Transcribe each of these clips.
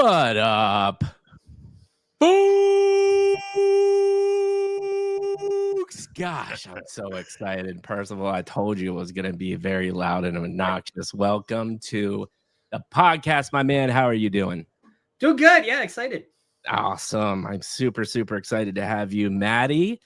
What up, folks? Gosh, I'm so excited. Percival, I told you it was going to be very loud and obnoxious. Welcome to the podcast, my man. How are you doing? Doing good. Yeah, excited. Awesome. I'm super, super excited to have you, Maddie.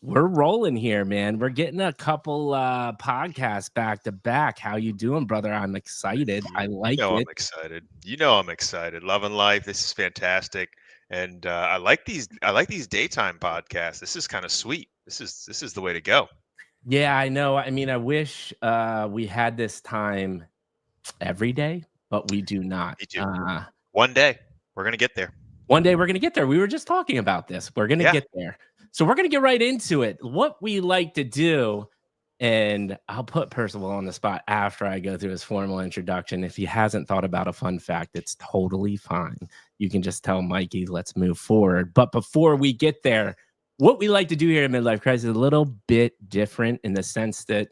We're rolling here, man. We're getting a couple podcasts back to back. How you doing, brother? I'm excited. I like it. I'm excited. I'm excited. Loving life. This is fantastic, and I like these. I like these daytime podcasts. This is kind of sweet. This is the way to go. Yeah, I know. I mean, I wish we had this time every day, but we do not. Me too. One day we're gonna get there. One day we're gonna get there. We were just talking about this. We're gonna get there. So we're going to get right into it. What we like to do, and I'll put Percival on the spot after I go through his formal introduction. If he hasn't thought about a fun fact, it's totally fine. You can just tell Mikey, let's move forward. But before we get there, what we like to do here at Midlife Crisis is a little bit different in the sense that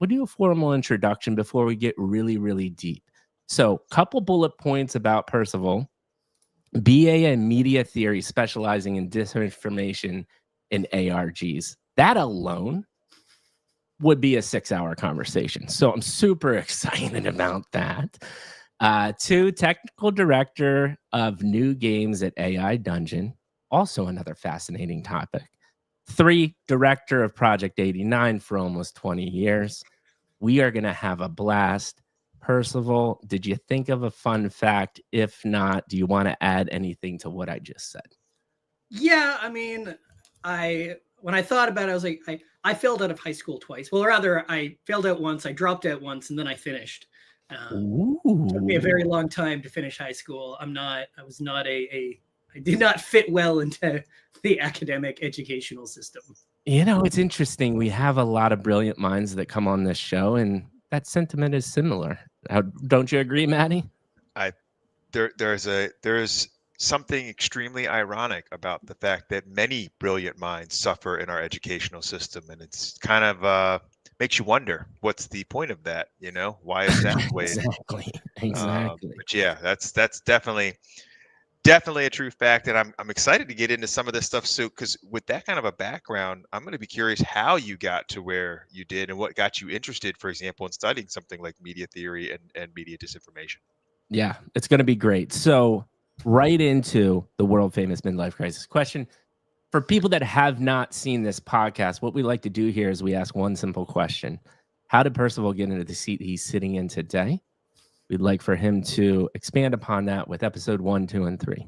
we'll do a formal introduction before we get really, really deep. So couple bullet points about Percival. BA in media theory, specializing in disinformation and ARGs. That alone would be a 6-hour conversation. So I'm super excited about that. 2, technical director of new games at AI Dungeon. Also another fascinating topic. 3, director of Project 89 for almost 20 years. We are going to have a blast. Percival, did you think of a fun fact? If not, do you want to add anything to what I just said? Yeah, I mean, when I thought about it, I was like, I failed out of high school twice. Well, rather, I failed out once, I dropped out once, and then I finished. It took me a very long time to finish high school. I did not fit well into the academic educational system. You know, it's interesting. We have a lot of brilliant minds that come on this show, and that sentiment is similar. Don't you agree, Maddie? There's something extremely ironic about the fact that many brilliant minds suffer in our educational system, and it's kind of makes you wonder what's the point of that. Why is that the way? Exactly. But yeah, that's definitely a true fact, and I'm excited to get into some of this stuff. So, because with that kind of a background, I'm going to be curious how you got to where you did and what got you interested, for example, in studying something like media theory and media disinformation. Yeah, it's going to be great. So right into the world famous midlife crisis question. For people that have not seen this podcast, what we like to do here is we ask one simple question. How did Percival get into the seat he's sitting in today? We'd like for him to expand upon that with episode 1, 2, and 3.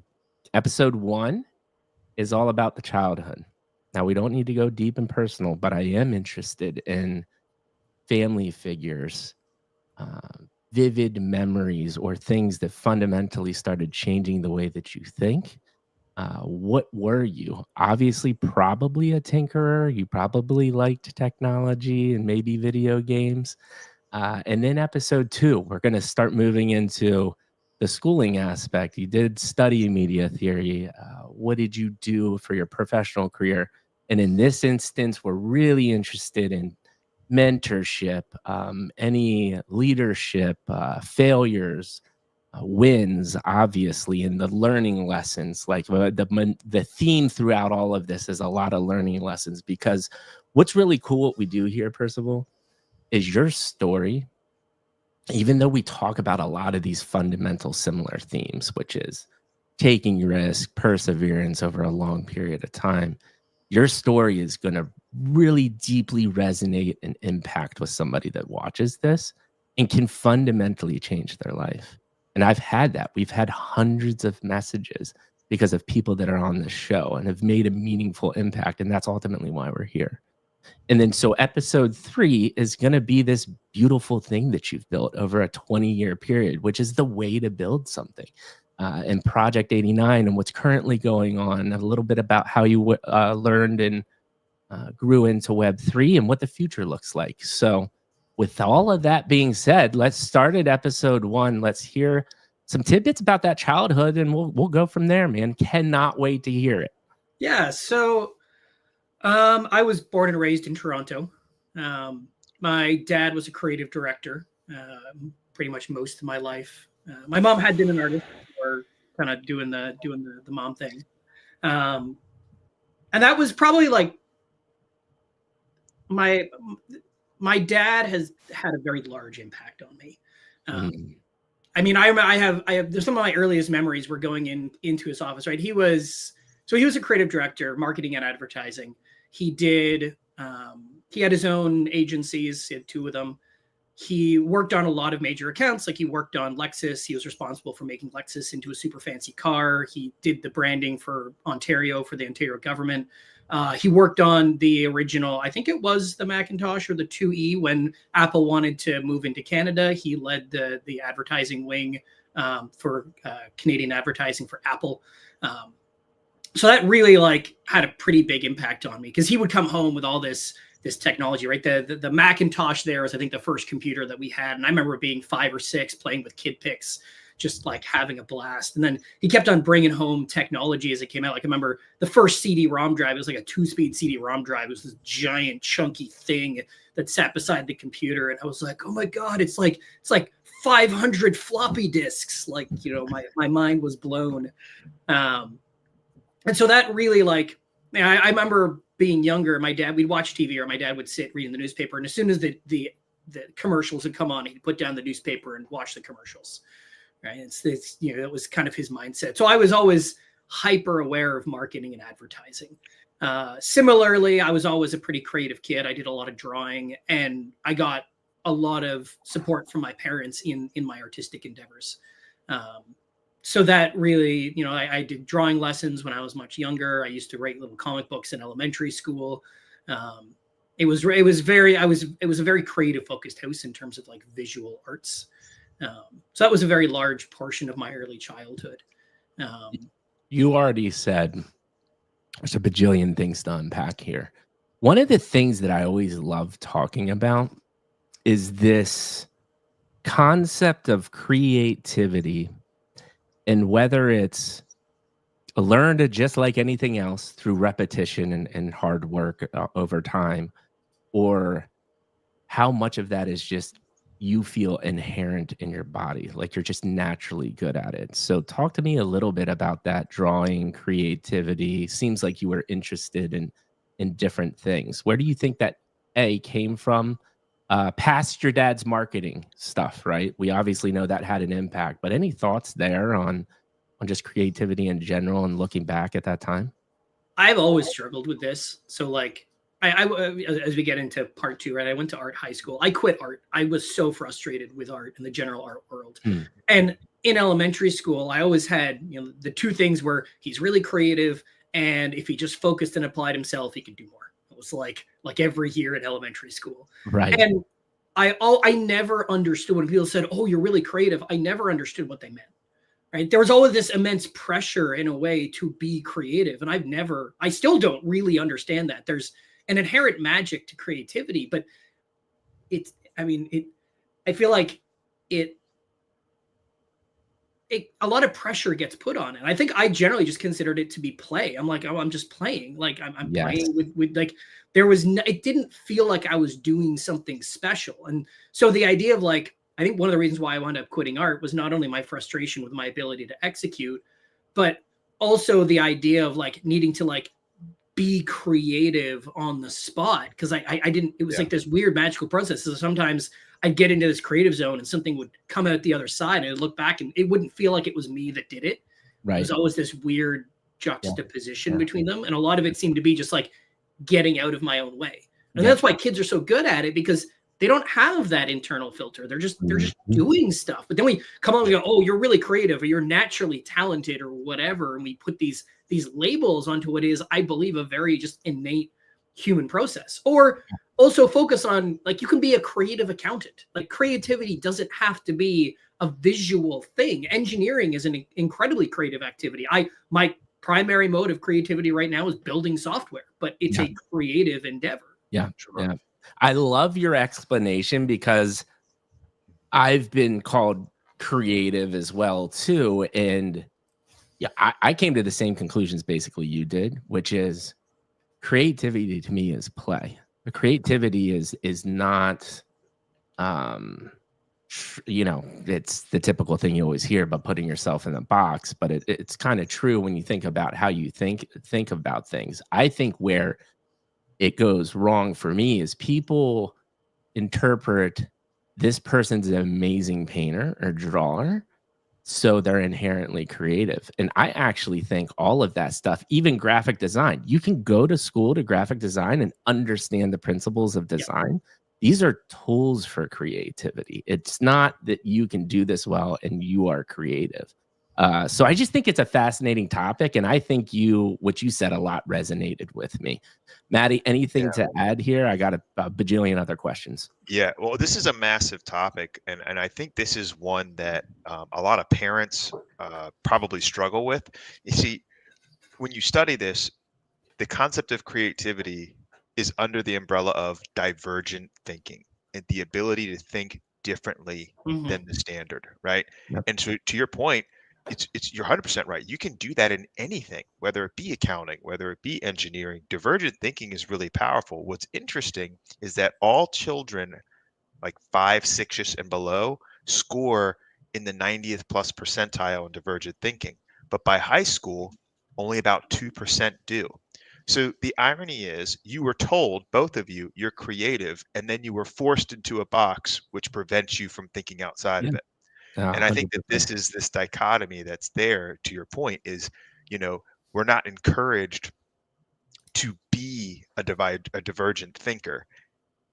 Episode 1 is all about the childhood. Now, we don't need to go deep and personal, but I am interested in family figures, vivid memories, or things that fundamentally started changing the way that you think. What were you? Obviously, probably a tinkerer. You probably liked technology and maybe video games. And then episode 2, we're going to start moving into the schooling aspect. You did study media theory. What did you do for your professional career? And in this instance, we're really interested in mentorship, any leadership, failures, wins, obviously, and the learning lessons. Like the theme throughout all of this is a lot of learning lessons, because what's really cool, what we do here, Percival, is your story. Even though we talk about a lot of these fundamental similar themes, which is taking risk, perseverance over a long period of time, your story is going to really deeply resonate and impact with somebody that watches this and can fundamentally change their life. And I've had that. We've had hundreds of messages because of people that are on this show and have made a meaningful impact. And that's ultimately why we're here. And then so episode 3 is going to be this beautiful thing that you've built over a 20-year period, which is the way to build something. And Project 89 and what's currently going on, a little bit about how you learned and grew into Web3 and what the future looks like. So with all of that being said, let's start at episode 1. Let's hear some tidbits about that childhood, and we'll go from there, man. Cannot wait to hear it. Yeah, so I was born and raised in Toronto. My dad was a creative director pretty much most of my life. My mom had been an artist kind of doing the mom thing. And that was probably like my dad has had a very large impact on me. I mean, I have there's some of my earliest memories were going into his office, right? He was a creative director, marketing and advertising. He had his own agencies, he had 2 of them. He worked on a lot of major accounts. Like he worked on Lexus. He was responsible for making Lexus into a super fancy car. He did the branding for Ontario, for the Ontario government. He worked on the original, I think it was the Macintosh or the 2E when Apple wanted to move into Canada. He led the advertising wing for Canadian advertising for Apple. So that really like had a pretty big impact on me because he would come home with all this technology, right? The Macintosh there was, I think, the first computer that we had. And I remember being 5 or 6 playing with Kid Pix, just like having a blast. And then he kept on bringing home technology as it came out. Like I remember the first CD-ROM drive, it was like a 2-speed CD-ROM drive. It was this giant chunky thing that sat beside the computer. And I was like, oh my God, it's like 500 floppy disks. Like, you know, my mind was blown. And so that really like, I remember being younger, we'd watch TV or my dad would sit reading the newspaper. And as soon as the commercials would come on, he'd put down the newspaper and watch the commercials. Right. It's you know, it was kind of his mindset. So I was always hyper aware of marketing and advertising. Similarly, I was always a pretty creative kid. I did a lot of drawing and I got a lot of support from my parents in my artistic endeavors. So that really, you know, I did drawing lessons when I was much younger. I used to write little comic books in elementary school. It was a very creative focused house in terms of like visual arts. So that was a very large portion of my early childhood. You already said there's a bajillion things to unpack here. One of the things that I always love talking about is this concept of creativity and whether it's learned just like anything else through repetition and hard work over time, or how much of that is just you feel inherent in your body, like you're just naturally good at it. So talk to me a little bit about that drawing, creativity. Seems like you were interested in different things. Where do you think that came from? Past your dad's marketing stuff, right? We obviously know that had an impact, but any thoughts there on just creativity in general and looking back at that time? I've always struggled with this. So like, I as we get into part 2, right? I went to art high school. I quit art. I was so frustrated with art in the general art world. And in elementary school, I always had, you know, the 2 things were he's really creative, and if he just focused and applied himself, he could do more. It was like every year in elementary school. Right. And I never understood when people said, "Oh, you're really creative." I never understood what they meant. Right? There was always this immense pressure in a way to be creative, and I still don't really understand that. There's an inherent magic to creativity, but I feel like a lot of pressure gets put on it. I think I generally just considered it to be play. I'm like, oh, I'm just playing. Like I'm playing with like, it didn't feel like I was doing something special. And so the idea of like, I think one of the reasons why I wound up quitting art was not only my frustration with my ability to execute, but also the idea of like needing to like be creative on the spot. Cause I didn't, it was like this weird magical process. So sometimes I'd get into this creative zone and something would come out the other side and I'd look back and it wouldn't feel like it was me that did it. Right. It was always this weird juxtaposition between them. And a lot of it seemed to be just like getting out of my own way. And that's why kids are so good at it, because they don't have that internal filter. They're just doing stuff. But then we come on and we go, oh, you're really creative, or you're naturally talented, or whatever. And we put these labels onto what is, I believe, a very just innate human process. Or also focus on, like, you can be a creative accountant. Like, creativity doesn't have to be a visual thing. Engineering is an incredibly creative activity. My primary mode of creativity right now is building software, but it's a creative endeavor. Yeah. I love your explanation, because I've been called creative as well too. And I came to the same conclusions basically you did, which is creativity to me is play. The creativity is not you know, it's the typical thing you always hear about putting yourself in a box, but it's kind of true when you think about how you think about things. I think where it goes wrong for me is people interpret this person's an amazing painter or drawer, so they're inherently creative. And I actually think all of that stuff, even graphic design, you can go to school to graphic design and understand the principles of design. These are tools for creativity. It's not that you can do this well and you are creative. So I just think it's a fascinating topic. And I think what you said a lot resonated with me. Maddie, anything to add here? I got a bajillion other questions. Yeah, well, this is a massive topic, and I think this is one that a lot of parents probably struggle with. You see, when you study this, the concept of creativity is under the umbrella of divergent thinking and the ability to think differently than the standard, right? Yep. And so, to your point, you're 100% right. You can do that in anything, whether it be accounting, whether it be engineering. Divergent thinking is really powerful. What's interesting is that all children like 5, 6 and below score in the 90th plus percentile in divergent thinking. But by high school, only about 2% do. So the irony is you were told, both of you, you're creative, and then you were forced into a box which prevents you from thinking outside of it. And I think that 100%. this is this dichotomy that's there, to your point, is, we're not encouraged to be a divergent thinker,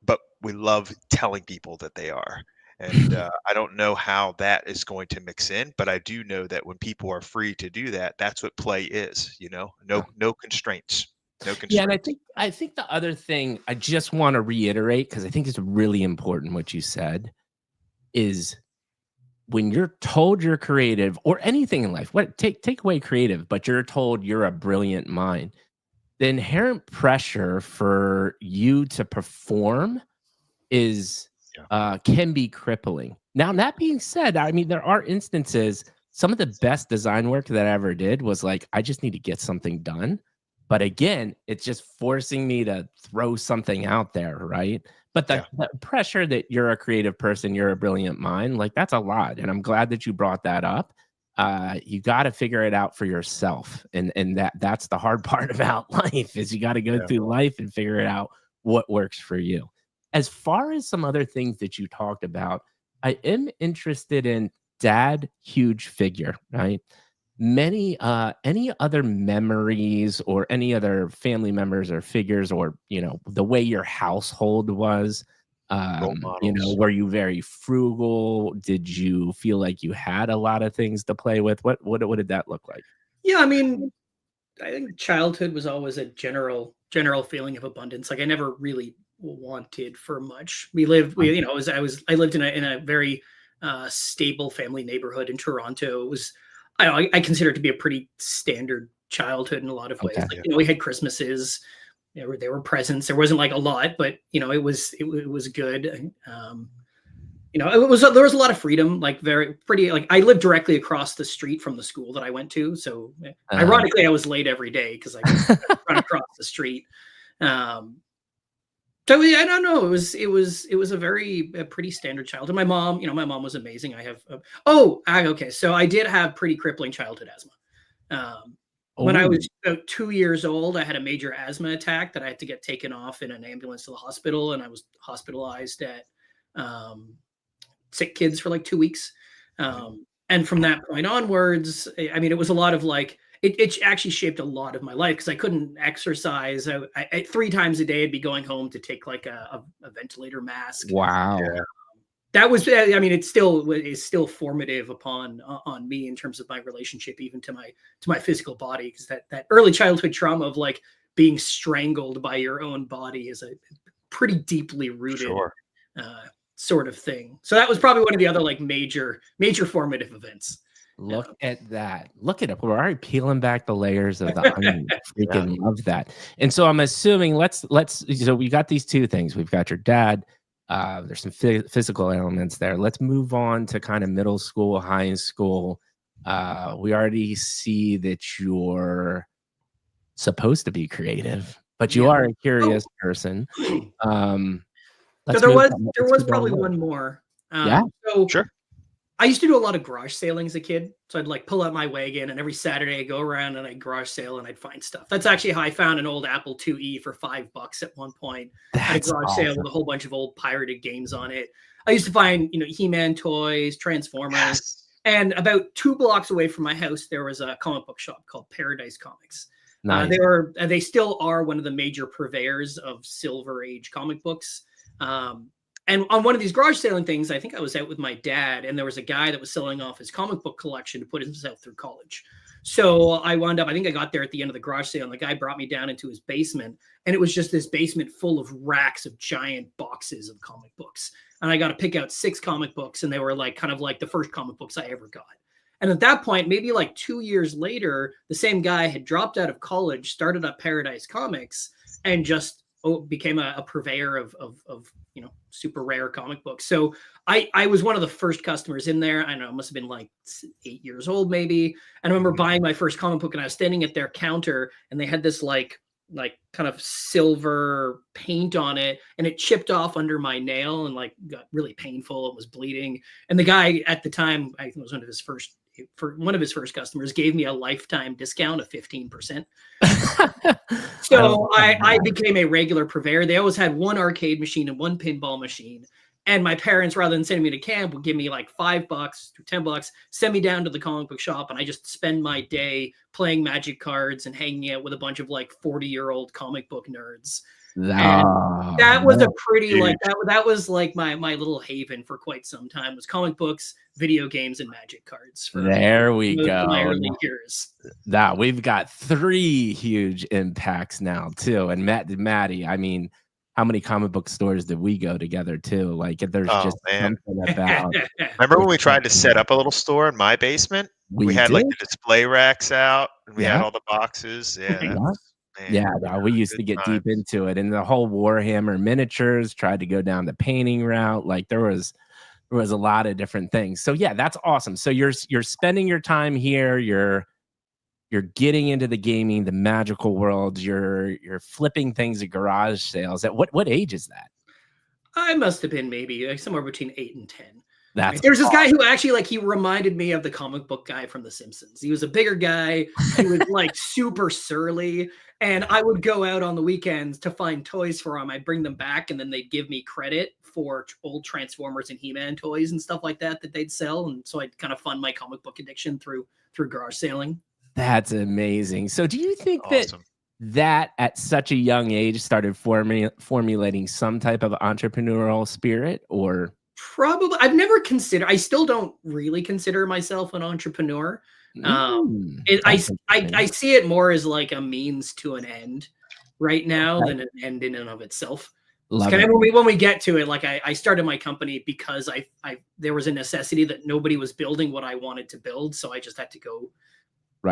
but we love telling people that they are. And I don't know how that is going to mix in, but I do know that when people are free to do that, that's what play is, no constraints. No constraints. Yeah, and I think the other thing I just want to reiterate, because I think it's really important what you said, is when you're told you're creative or anything in life, take away creative, but you're told you're a brilliant mind, the inherent pressure for you to perform is can be crippling. Now, that being said, I mean, there are instances, some of the best design work that I ever did was like, I just need to get something done. But again, it's just forcing me to throw something out there, right? But the pressure that you're a creative person, you're a brilliant mind, like that's a lot. And I'm glad that you brought that up. You got to figure it out for yourself. And that's the hard part about life is you got to go through life and figure it out what works for you. As far as some other things that you talked about, I am interested in dad, huge figure, right? Any other memories or any other family members or figures or, the way your household was, were you very frugal? Did you feel like you had a lot of things to play with? What did that look like? Yeah, I mean, I think childhood was always a general feeling of abundance. Like I never really wanted for much. I lived in a very stable family neighborhood in Toronto. It was, I consider it to be a pretty standard childhood in a lot of ways. Okay. Like, we had Christmases, there were presents. There wasn't like a lot, but it was good. There was a lot of freedom, like very pretty, like I lived directly across the street from the school that I went to. So ironically, I was late every day because I could run across the street. So I don't know. It was a pretty standard childhood. My mom was amazing. I have, okay. So I did have pretty crippling childhood asthma. When I was about 2 years old, I had a major asthma attack that I had to get taken off in an ambulance to the hospital. And I was hospitalized at, sick kids for like 2 weeks. And from that point onwards, I mean, it was a lot of like, it actually shaped a lot of my life because I couldn't exercise. I 3 times a day, I'd be going home to take like a ventilator mask. Wow. That was, I mean, it is still formative on me in terms of my relationship, even to my physical body. Because that early childhood trauma of like being strangled by your own body is a pretty deeply rooted sort of thing. So that was probably one of the other like major formative events. Look at that. Look at it. We're already peeling back the layers of the onion. Freaking love that. And so I'm assuming so we got these two things. We've got your dad. There's some physical elements there. Let's move on to kind of middle school, high school. We already see that you're supposed to be creative, but you are a curious person. So there was probably one more. Yeah, So Sure. I used to do a lot of garage sailing as a kid. So I'd like pull out my wagon and every Saturday I'd go around and I'd garage sale and I'd find stuff. That's actually how I found an old Apple IIe for $5 at one point at a that's garage sale with a whole bunch of old pirated games on it. I used to find, He-Man toys, Transformers. Yes. And about 2 blocks away from my house, there was a comic book shop called Paradise Comics. nice. They still are one of the major purveyors of Silver Age comic books. And on one of these garage sailing things, I think I was out with my dad, and there was a guy that was selling off his comic book collection to put himself through college. So I wound up, I think I got there at the end of the garage sale, and the guy brought me down into his basement, and it was just this basement full of racks of giant boxes of comic books. And I got to pick out 6 comic books, and they were like kind of like the first comic books I ever got. And at that point, maybe like 2 years later, the same guy had dropped out of college, started up Paradise Comics, and just became a purveyor of super rare comic books. So I was one of the first customers in there. I know it must have been like 8 years old maybe. And I remember buying my first comic book, and I was standing at their counter, and they had this like kind of silver paint on it, and it chipped off under my nail and like got really painful. It was bleeding. And the guy at the time, I think it was one of his first customers, gave me a lifetime discount of 15%. So I became a regular purveyor. They always had one arcade machine and one pinball machine. And my parents, rather than sending me to camp, would give me like $5 to $10, send me down to the comic book shop, and I just spend my day playing Magic cards and hanging out with a bunch of like 40-year-old comic book nerds. And that was a pretty like that was like my little haven for quite some time, was comic books, video games, and Magic cards. There we go. My early years. That we've got 3 huge impacts now too. And Maddie, I mean, how many comic book stores did we go together too? Like, there's just something about. Remember when we tried to set up a little store in my basement? We had like the display racks out, and we had all the boxes. We used to get deep into it, and the whole Warhammer miniatures, tried to go down the painting route. Like there was a lot of different things. So yeah, that's awesome. So you're spending your time here. You're getting into the gaming, the magical world. You're flipping things at garage sales. At what age is that? I must have been maybe like somewhere between 8 and 10. There's this guy who actually he reminded me of the comic book guy from The Simpsons. He was a bigger guy. He was like super surly. And I would go out on the weekends to find toys for him. I'd bring them back, and then they'd give me credit for old Transformers and He-Man toys and stuff like that they'd sell. And so I'd kind of fund my comic book addiction through garage sailing. That's amazing. So do you think that at such a young age started formulating some type of entrepreneurial spirit, or? Probably. I've never considered, I still don't really consider myself an entrepreneur. I see it more as like a means to an end right now than an end in and of itself. Kind of when we get to it, like I started my company because there was a necessity that nobody was building what I wanted to build, so I just had to go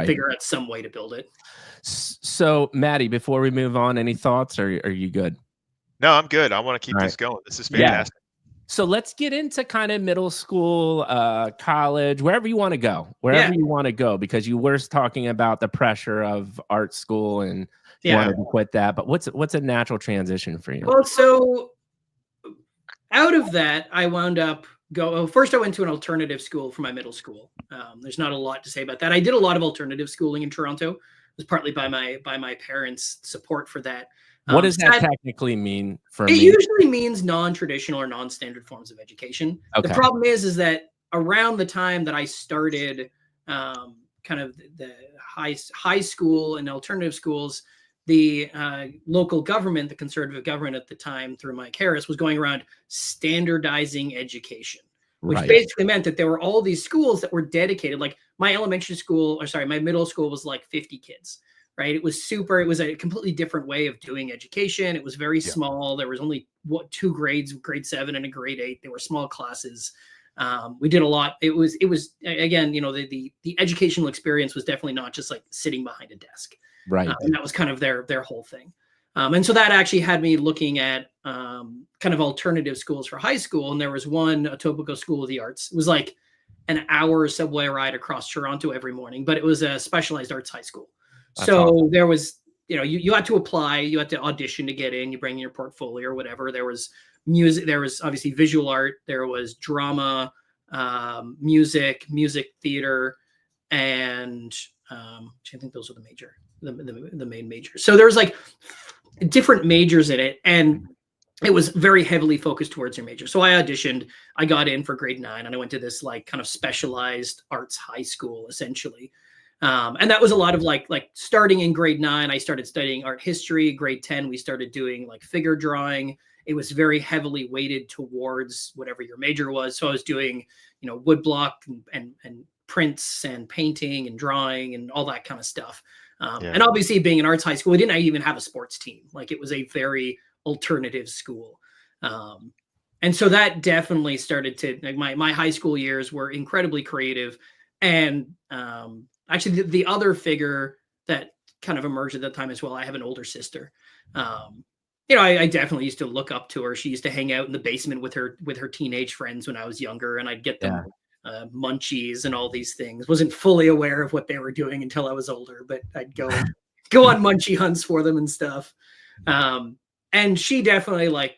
figure out some way to build it. So Maddie, before we move on, any thoughts, or are you good? No, I'm good. I want to keep this going. This is fantastic. So let's get into kind of middle school, college, wherever you want to go, because you were talking about the pressure of art school and you wanted to quit that. But what's a natural transition for you? Well, so out of that, I wound up first I went to an alternative school for my middle school. There's not a lot to say about that. I did a lot of alternative schooling in Toronto. It was partly by my parents' support for that. What does that technically mean for me? It usually means non-traditional or non-standard forms of education. Okay. The problem is that around the time that I started kind of the high school and alternative schools, the local government, the conservative government at the time through Mike Harris, was going around standardizing education, which basically meant that there were all these schools that were dedicated. Like my middle school was like 50 kids. Right. It was a completely different way of doing education. It was very small. There was only 2 grades, grade 7 and a grade 8. They were small classes. We did a lot. It was again, the educational experience was definitely not just like sitting behind a desk. Right. And that was kind of their whole thing. And so that actually had me looking at kind of alternative schools for high school. And there was one, Etobicoke School of the Arts. It was like an hour subway ride across Toronto every morning, but it was a specialized arts high school. So there was you had to apply, you had to audition to get in, you bring your portfolio or whatever. There was music, there was obviously visual art, there was drama, music theater, and I think those are the main majors. So there's like different majors in it, and it was very heavily focused towards your major. So I auditioned, I got in for grade 9, and I went to this like kind of specialized arts high school essentially. And that was a lot of like starting in grade 9, I started studying art history. Grade 10, we started doing like figure drawing. It was very heavily weighted towards whatever your major was. So I was doing, woodblock and prints and painting and drawing and all that kind of stuff. And obviously being an arts high school, we didn't even have a sports team. Like it was a very alternative school. And so that definitely started to, like, my high school years were incredibly creative. And actually the other figure that kind of emerged at that time as well, I have an older sister. I definitely used to look up to her. She used to hang out in the basement with her teenage friends when I was younger, and I'd get them munchies and all these things. Wasn't fully aware of what they were doing until I was older, but I'd go on munchie hunts for them and stuff. And she definitely, like,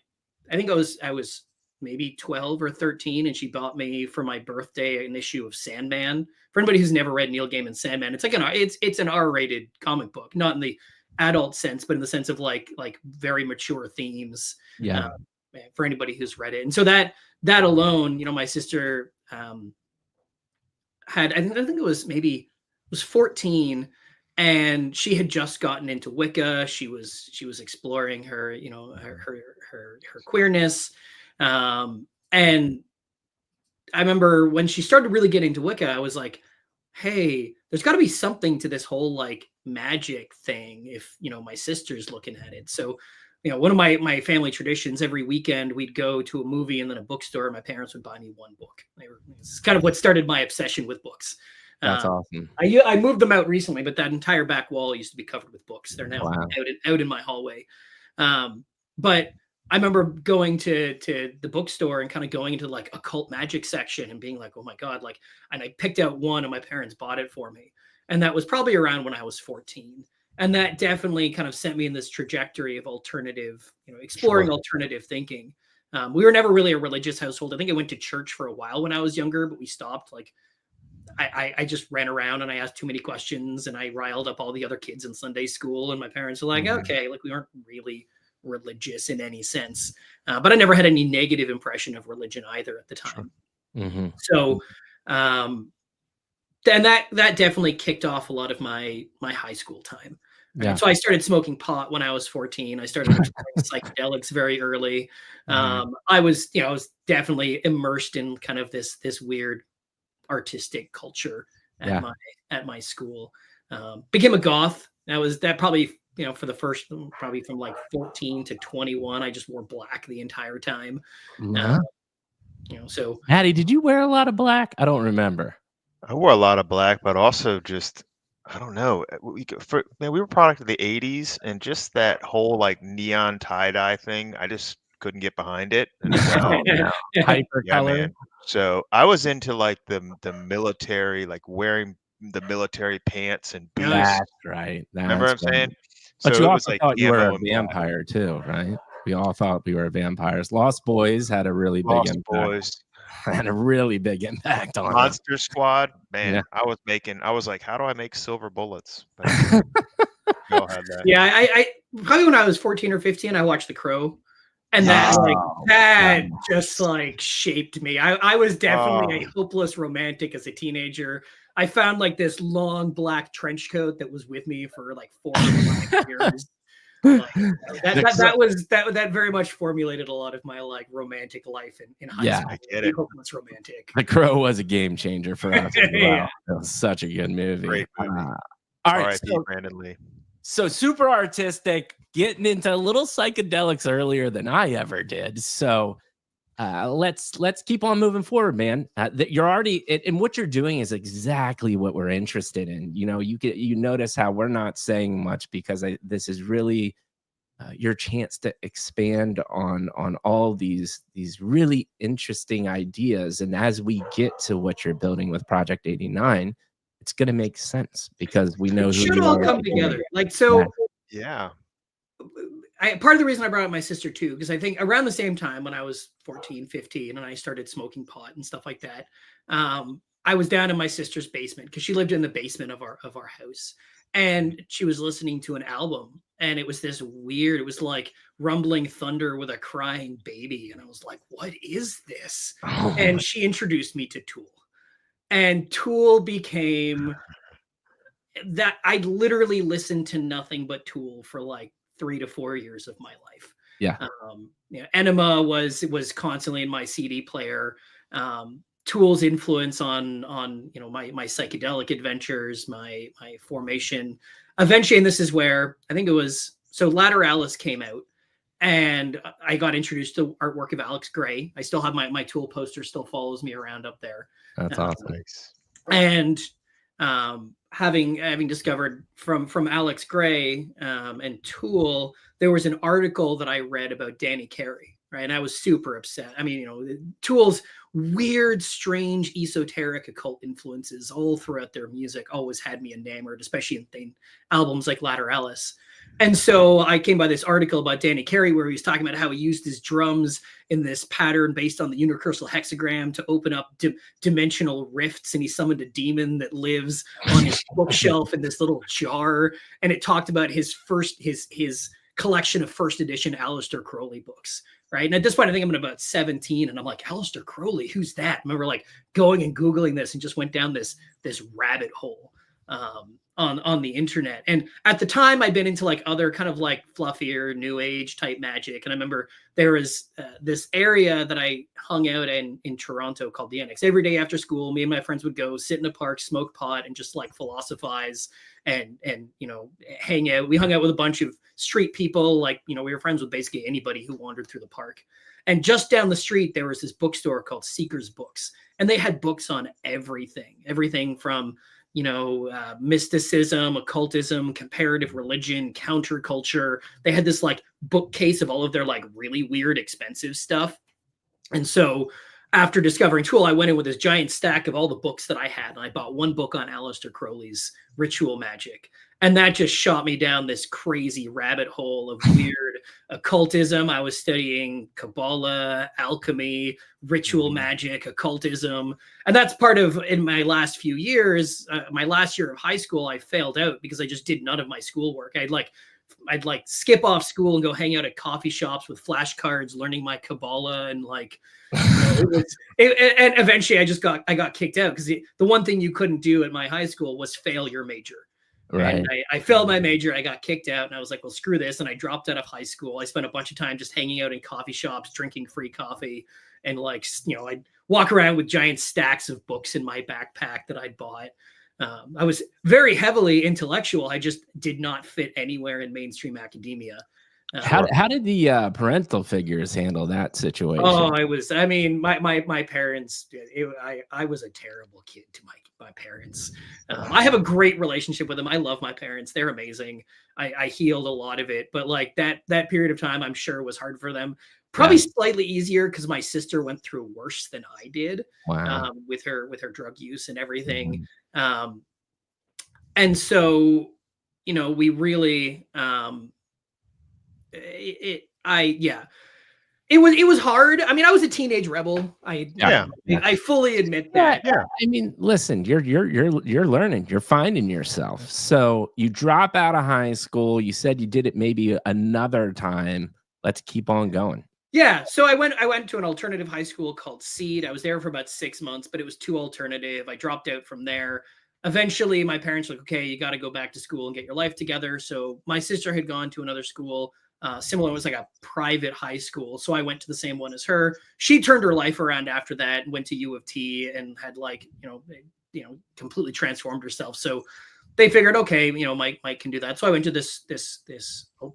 I think I was maybe 12 or 13, and she bought me for my birthday an issue of Sandman. For anybody who's never read Neil Gaiman's Sandman, it's like it's an R-rated comic book, not in the adult sense, but in the sense of like very mature themes. For anybody who's read it. And so that alone, my sister had, I think it was 14, and she had just gotten into Wicca. She was exploring her, her queerness. And I remember when she started really getting into Wicca, I was like, hey, there's got to be something to this whole like magic thing if, my sister's looking at it. So, one of my family traditions, every weekend we'd go to a movie and then a bookstore. My parents would buy me one book. It's kind of what started my obsession with books. That's awesome. I moved them out recently, but that entire back wall used to be covered with books. They're now out in my hallway. But I remember going to the bookstore and kind of going into like occult magic section and being like, oh my God, like, and I picked out one and my parents bought it for me. And that was probably around when I was 14. And that definitely kind of sent me in this trajectory of alternative, exploring alternative thinking. We were never really a religious household. I think I went to church for a while when I was younger, but we stopped. Like I just ran around and I asked too many questions and I riled up all the other kids in Sunday school. And my parents were like, okay, like we aren't really religious in any sense. But I never had any negative impression of religion either at the time. So, and that definitely kicked off a lot of my high school time. Right? So I started smoking pot when I was 14. I started psychedelics very early. I was definitely immersed in kind of this weird artistic culture at my school. Became a goth. That probably, for the first, probably from like 14 to 21, I just wore black the entire time. So Hattie, did you wear a lot of black? I don't remember. I wore a lot of black, but also just, I don't know. We were a product of the 80s, and just that whole like neon tie-dye thing, I just couldn't get behind it. And Hyper color. Man. So I was into like the military, like wearing the military pants and boots. That's right. Remember what I'm saying? But so you it also was like thought you were a black. vampire too, right? We all thought we were vampires. Lost Boys had a really big impact. Boys had a really big impact on Monster Squad. Man, I was like, how do I make silver bullets? But we all had that. Yeah, I probably when I was 14 or 15, I watched The Crow. And that just like shaped me. I was definitely a hopeless romantic as a teenager. I found like this long black trench coat that was with me for like 4 or 5 years. Like, that very much formulated a lot of my like romantic life in high school. I get it. Hopeless romantic. The Crow was a game changer for us. It was such a good movie. Great movie. All right, Brandon Lee. So super artistic, getting into little psychedelics earlier than I ever did. So let's keep on moving forward, man. You're already, and what you're doing is exactly what we're interested in. You notice how we're not saying much because this is really your chance to expand on all these really interesting ideas. And as we get to what you're building with Project 89, it's going to make sense because we know it should all come together. Like, so Yeah. Part of the reason I brought up my sister too, because I think around the same time when I was 14, 15, and I started smoking pot and stuff like that, I was down in my sister's basement because she lived in the basement of our house, and she was listening to an album, and it was this weird, it was like rumbling thunder with a crying baby, and I was like, "What is this?" And she introduced me to Tool, and Tool became that. I literally listened to nothing but Tool for like 3 to 4 years of my life. Yeah. Enema was constantly in my CD player. Tool's influence on my psychedelic adventures, my formation. Eventually, and this is where I think it was so Lateralis came out, and I got introduced to artwork of Alex Gray. I still have my Tool poster, still follows me around up there. That's awesome. And having discovered from Alex Gray and Tool, there was an article that I read about Danny Carey, right? And I was super upset. I mean, Tool's weird, strange, esoteric occult influences all throughout their music always had me enamored, especially in albums like Lateralis. And so I came by this article about Danny Carey where he was talking about how he used his drums in this pattern based on the universal hexagram to open up dimensional rifts, and he summoned a demon that lives on his bookshelf in this little jar. And it talked about his collection of first edition Aleister Crowley books, right? And at this point, I think I'm about 17, and I'm like, Aleister Crowley, who's that? I remember like going and Googling this and just went down this rabbit hole on the internet. And at the time, I'd been into like other kind of like fluffier new age type magic. And I remember there was this area that I hung out in Toronto called the Annex. Every day after school, me and my friends would go sit in a park, smoke pot, and just like philosophize and hang out. We hung out with a bunch of street people. Like, we were friends with basically anybody who wandered through the park. And just down the street, there was this bookstore called Seeker's Books. And they had books on everything from mysticism, occultism, comparative religion, counterculture. They had this like bookcase of all of their like really weird, expensive stuff. And so after discovering Tool, I went in with this giant stack of all the books that I had. And I bought one book on Aleister Crowley's ritual magic. And that just shot me down this crazy rabbit hole of weird occultism. I was studying Kabbalah, alchemy, ritual magic, occultism. And that's part of, in my last few years, my last year of high school, I failed out because I just did none of my schoolwork. I'd skip off school and go hang out at coffee shops with flashcards, learning my Kabbalah, and like, and eventually I got kicked out because the one thing you couldn't do at my high school was fail your major. Right. And I failed my major. I got kicked out, and I was like, well, screw this. And I dropped out of high school. I spent a bunch of time just hanging out in coffee shops, drinking free coffee. And like, I'd walk around with giant stacks of books in my backpack that I'd bought. I was very heavily intellectual. I just did not fit anywhere in mainstream academia. How did the parental figures handle that situation? Oh, my parents, I was a terrible kid to my parents. I have a great relationship with them. I love my parents. They're amazing. I healed a lot of it, but like that period of time, I'm sure was hard for them. Probably slightly easier because my sister went through worse than I did. Wow. With her drug use and everything. Mm-hmm. And so, we really, it was hard. I mean, I was a teenage rebel. I fully admit that. Yeah. I mean, listen, you're learning, you're finding yourself. So you drop out of high school. You said you did it maybe another time. Let's keep on going. Yeah. So I went to an alternative high school called Seed. I was there for about 6 months, but it was too alternative. I dropped out from there. Eventually, my parents were like, okay, you got to go back to school and get your life together. So my sister had gone to another school. Similar, it was like a private high school. So I went to the same one as her. She turned her life around after that and went to U of T and had like, completely transformed herself. So they figured, okay, Mike can do that. So I went to this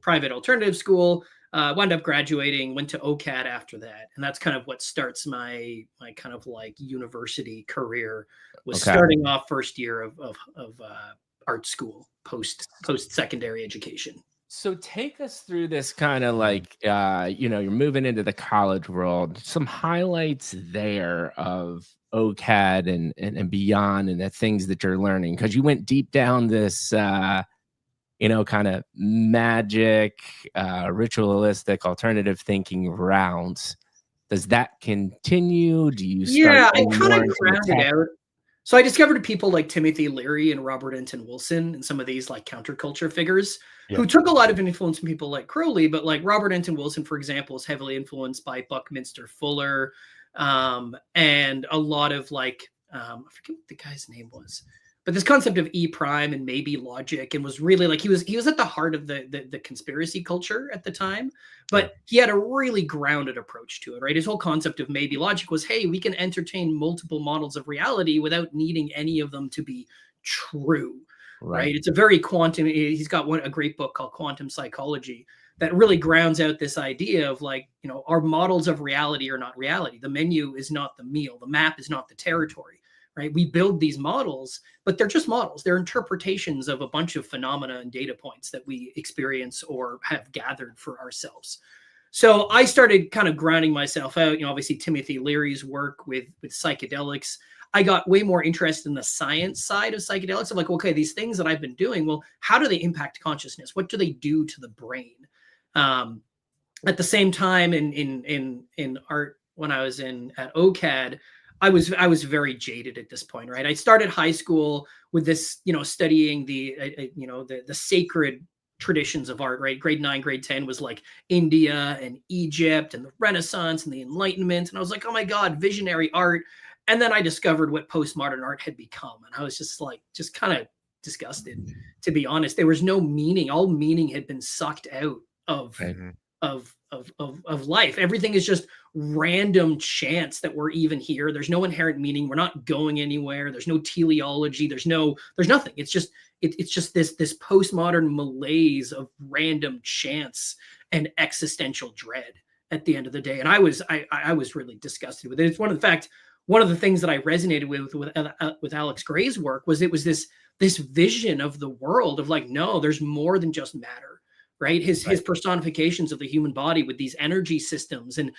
private alternative school, wound up graduating, went to OCAD after that. And that's kind of what starts my kind of like university career, was starting off first year of art school, post-secondary education. So take us through this kind of like, you're moving into the college world, some highlights there of OCAD and beyond, and the things that you're learning, because you went deep down this kind of magic, ritualistic, alternative thinking rounds. Does that continue? Do you start Yeah, I getting kind more of into the grounded tech? out. So I discovered people like Timothy Leary and Robert Anton Wilson and some of these like counterculture figures Yeah. who took a lot of influence from people like Crowley, but like Robert Anton Wilson, for example, is heavily influenced by Buckminster Fuller, and a lot of like I forget what the guy's name was, but this concept of E prime and maybe logic, and was really like he was at the heart of the conspiracy culture at the time. But he had a really grounded approach to it, right? His whole concept of maybe logic was, hey, we can entertain multiple models of reality without needing any of them to be true, right? It's a very quantum. He's got a great book called Quantum Psychology that really grounds out this idea of like, our models of reality are not reality. The menu is not the meal. The map is not the territory, right? We build these models, but they're just models. They're interpretations of a bunch of phenomena and data points that we experience or have gathered for ourselves. So I started kind of grounding myself out. Obviously Timothy Leary's work with psychedelics. I got way more interested in the science side of psychedelics. I'm like, okay, these things that I've been doing, well, how do they impact consciousness? What do they do to the brain? At the same time, in art, when I was at OCAD, I was very jaded at this point, right? I started high school with this, studying the sacred traditions of art, right? Grade 9, grade 10 was like India and Egypt and the Renaissance and the Enlightenment. And I was like, oh my God, visionary art. And then I discovered what postmodern art had become. And I was just kind of disgusted, to be honest. There was no meaning. All meaning had been sucked out of of life. Everything is just random chance that we're even here. There's no inherent meaning. We're not going anywhere. There's no teleology. There's nothing. It's just this postmodern malaise of random chance and existential dread at the end of the day. And I was really disgusted with it. It's one of the things that I resonated with Alex Gray's work was it was this vision of the world of like, no, there's more than just matter, right? His personifications of the human body with these energy systems and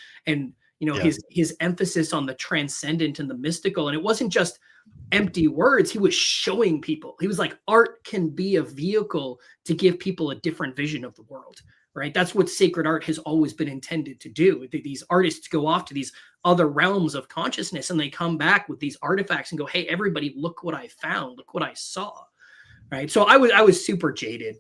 his emphasis on the transcendent and the mystical. And it wasn't just empty words. He was showing people. He was like, art can be a vehicle to give people a different vision of the world, right? That's what sacred art has always been intended to do. These artists go off to these other realms of consciousness and they come back with these artifacts and go, hey, everybody, look what I found, look what I saw, right? So I was super jaded.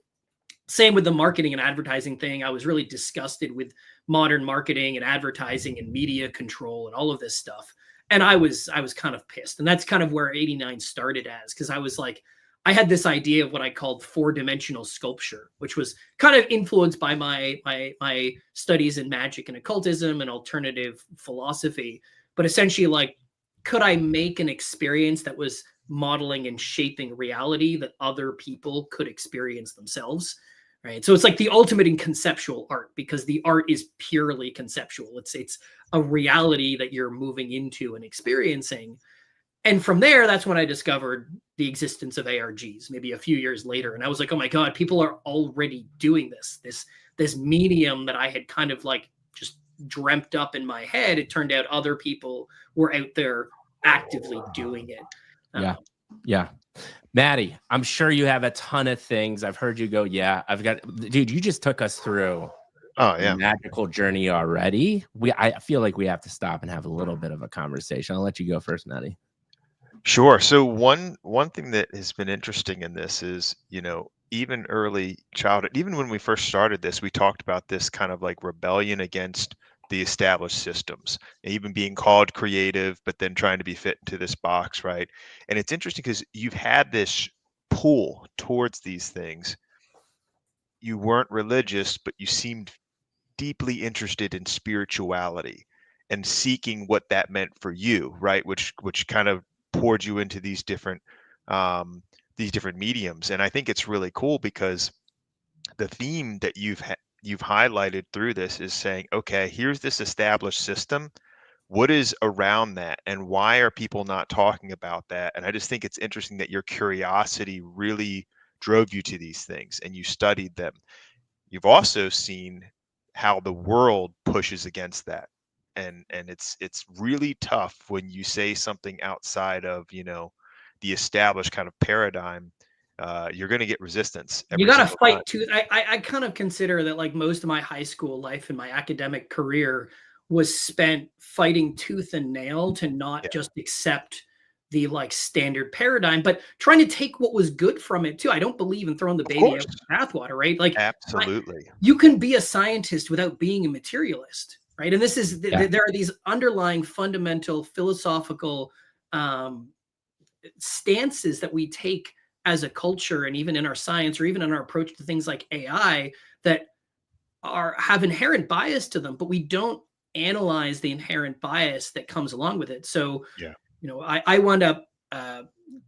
Same with the marketing and advertising thing. I was really disgusted with modern marketing and advertising and media control and all of this stuff. And I was kind of pissed. And that's kind of where 89 started as, because I was like, I had this idea of what I called 4-dimensional sculpture, which was kind of influenced by my studies in magic and occultism and alternative philosophy. But essentially, like, could I make an experience that was modeling and shaping reality that other people could experience themselves? Right. So it's like the ultimate in conceptual art, because the art is purely conceptual. It's a reality that you're moving into and experiencing. And from there, that's when I discovered the existence of ARGs, maybe a few years later. And I was like, oh my God, people are already doing this medium that I had kind of like just dreamt up in my head. It turned out other people were out there actively doing it. Yeah. Maddie, I'm sure you have a ton of things. I've heard you go, yeah, dude, you just took us through a magical journey already. I feel like we have to stop and have a little bit of a conversation. I'll let you go first, Maddie. Sure. So one thing that has been interesting in this is, even early childhood, even when we first started this, we talked about this kind of like rebellion against the established systems, even being called creative, but then trying to be fit into this box, right? And it's interesting because you've had this pull towards these things. You weren't religious, but you seemed deeply interested in spirituality and seeking what that meant for you, right? Which kind of poured you into these different mediums. And I think it's really cool because the theme that you've highlighted through this is saying, okay, here's this established system. What is around that, and why are people not talking about that? And I just think it's interesting that your curiosity really drove you to these things and you studied them. You've also seen how the world pushes against that. And it's really tough when you say something outside of, the established kind of paradigm you're going to get resistance. You got to fight too. I kind of consider that like most of my high school life and my academic career was spent fighting tooth and nail to not just accept the like standard paradigm, but trying to take what was good from it too. I don't believe in throwing the baby out with the bathwater, right? Like absolutely, you can be a scientist without being a materialist, right? And this is there are these underlying fundamental philosophical stances that we take as a culture, and even in our science, or even in our approach to things like AI, that have inherent bias to them, but we don't analyze the inherent bias that comes along with it. So, you know, I wound up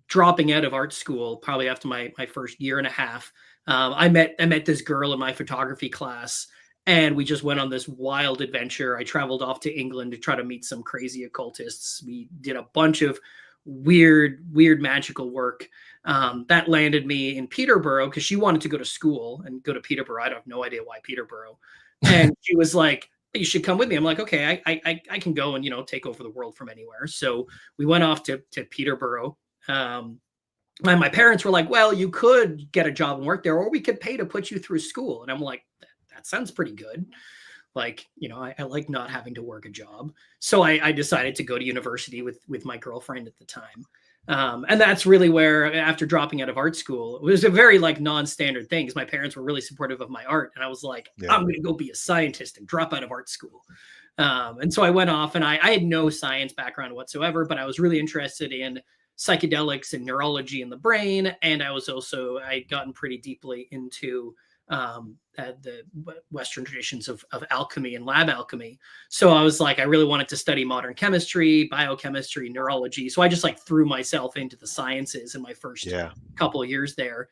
dropping out of art school probably after my first year and a half. I met this girl in my photography class, and we just went on this wild adventure. I traveled off to England to try to meet some crazy occultists. We did a bunch of weird magical work that landed me in Peterborough, because she wanted to go to school and go to Peterborough. I have no idea why Peterborough. And she was like, you should come with me. I'm like, okay, I can go and, you know, take over the world from anywhere. So we went off to Peterborough. And my parents were like, well, you could get a job and work there, or we could pay to put you through school. And I'm like, that sounds pretty good. Like, you know, I like not having to work a job. So I decided to go to university with my girlfriend at the time. And that's really where, after dropping out of art school, it was a very like non-standard thing, because my parents were really supportive of my art. And I was like, I'm going to go be a scientist and drop out of art school. And so I went off, and I had no science background whatsoever, but I was really interested in psychedelics and neurology in the brain. And I'd gotten pretty deeply into the Western traditions of alchemy and lab alchemy. So I was like, I really wanted to study modern chemistry, biochemistry, neurology. So I just like threw myself into the sciences in my first couple of years there.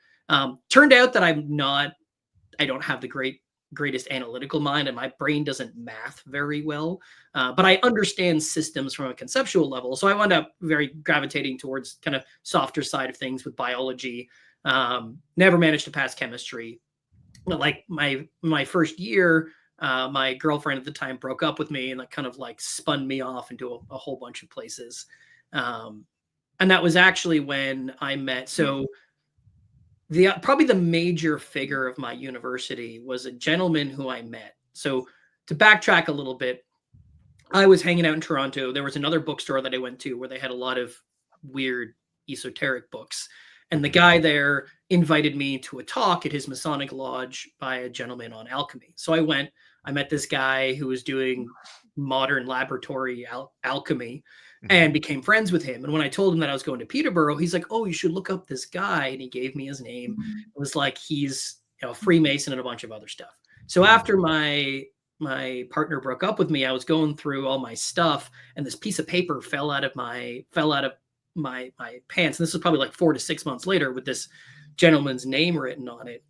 Turned out that I don't have the greatest analytical mind, and my brain doesn't math very well, but I understand systems from a conceptual level. So I wound up very gravitating towards kind of softer side of things with biology. Never managed to pass chemistry. But like my first year, my girlfriend at the time broke up with me, and that kind of like spun me off into a whole bunch of places. And that was actually when I met. So probably the major figure of my university was a gentleman who I met. So to backtrack a little bit, I was hanging out in Toronto. There was another bookstore that I went to where they had a lot of weird esoteric books. And the guy there invited me to a talk at his Masonic lodge by a gentleman on alchemy. So I went, I met this guy who was doing modern laboratory alchemy, and became friends with him. And when I told him that I was going to Peterborough, he's like, oh, you should look up this guy. And he gave me his name. It was like, he's, you know, a Freemason and a bunch of other stuff. So after my partner broke up with me, I was going through all my stuff, and this piece of paper fell out of my pants. And this was probably like 4 to 6 months later, with this gentleman's name written on it.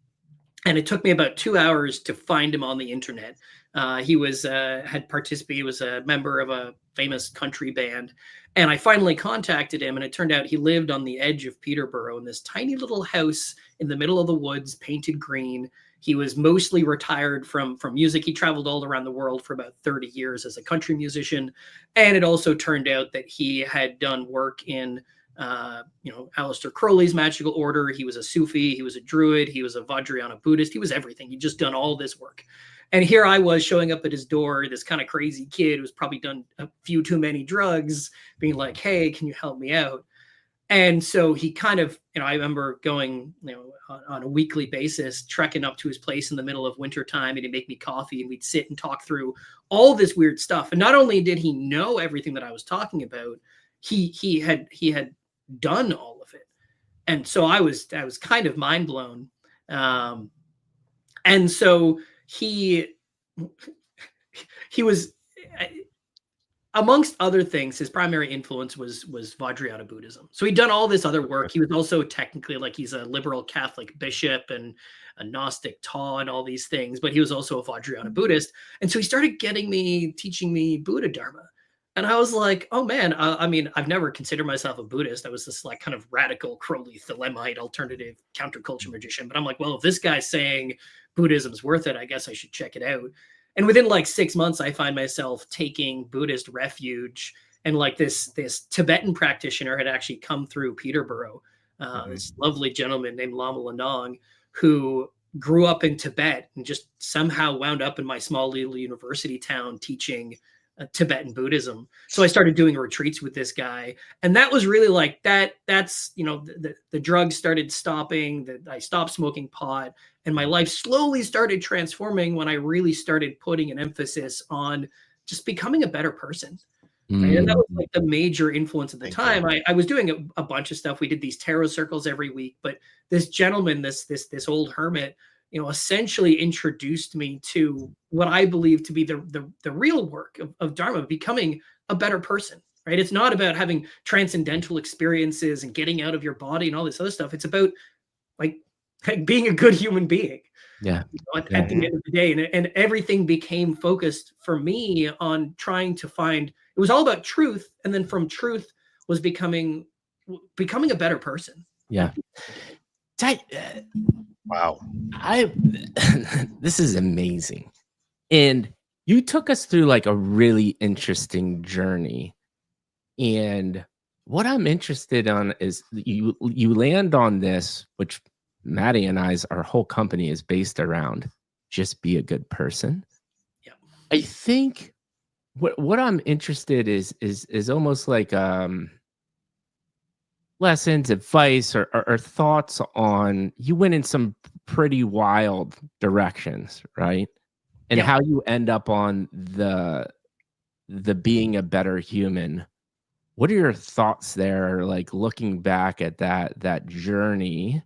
And it took me about 2 hours to find him on the internet. He was had participated. He was a member of a famous country band. And I finally contacted him, and it turned out he lived on the edge of Peterborough in this tiny little house in the middle of the woods, painted green. He was mostly retired from music. He traveled all around the world for about 30 years as a country musician. And it also turned out that he had done work in, Aleister Crowley's magical order. He was a Sufi. He was a Druid. He was a Vajrayana Buddhist. He was everything. He'd just done all this work. And here I was showing up at his door, this kind of crazy kid who's probably done a few too many drugs, being like, hey, can you help me out? And so he kind of, I remember going, on a weekly basis, trekking up to his place in the middle of wintertime, and he'd make me coffee, and we'd sit and talk through all this weird stuff. And not only did he know everything that I was talking about, he had done all of it. And so I was kind of mind blown. And so he was, amongst other things, his primary influence was Vajrayana Buddhism. So he'd done all this other work. He was also technically, like, he's a liberal Catholic bishop and a Gnostic Ta and all these things, but he was also a Vajrayana Buddhist. And so he started teaching me Buddha Dharma. And I was like, oh man, I've never considered myself a Buddhist. I was this like kind of radical Crowley Thelemite alternative counterculture magician. But I'm like, well, if this guy's saying Buddhism's worth it, I guess I should check it out. And within like 6 months, I find myself taking Buddhist refuge. And like this Tibetan practitioner had actually come through Peterborough. This lovely gentleman named Lama Lanong, who grew up in Tibet and just somehow wound up in my small little university town teaching Tibetan Buddhism. So I started doing retreats with this guy, and that was really like that. That's, you know, the drugs started stopping. That I stopped smoking pot, and my life slowly started transforming when I really started putting an emphasis on just becoming a better person. Right? And that was like the major influence at the time. I was doing a bunch of stuff. We did these tarot circles every week, but this gentleman, this old hermit, you know, essentially introduced me to what I believe to be the real work of Dharma, becoming a better person. Right? It's not about having transcendental experiences and getting out of your body and all this other stuff. It's about like being a good human being. Yeah. You know, at the end of the day, and everything became focused for me on trying to find. It was all about truth, and then from truth was becoming a better person. Yeah. Wow. This is amazing. And you took us through like a really interesting journey. And what I'm interested on is you land on this, which Maddie and our whole company is based around, just be a good person. Yeah. I think what I'm interested is almost like lessons, advice, or thoughts on, you went in some pretty wild directions, right? And how you end up on the being a better human. What are your thoughts there, like looking back at that journey?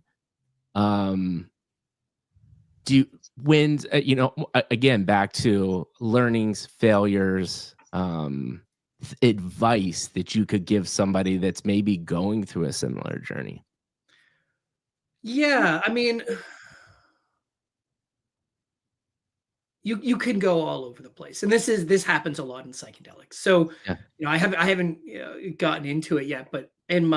Do you wins, you know, again, back to learnings, failures, advice that you could give somebody that's maybe going through a similar journey? Yeah, I mean, you can go all over the place, and this happens a lot in psychedelics. So, Yeah. you know, I haven't gotten into it yet, but in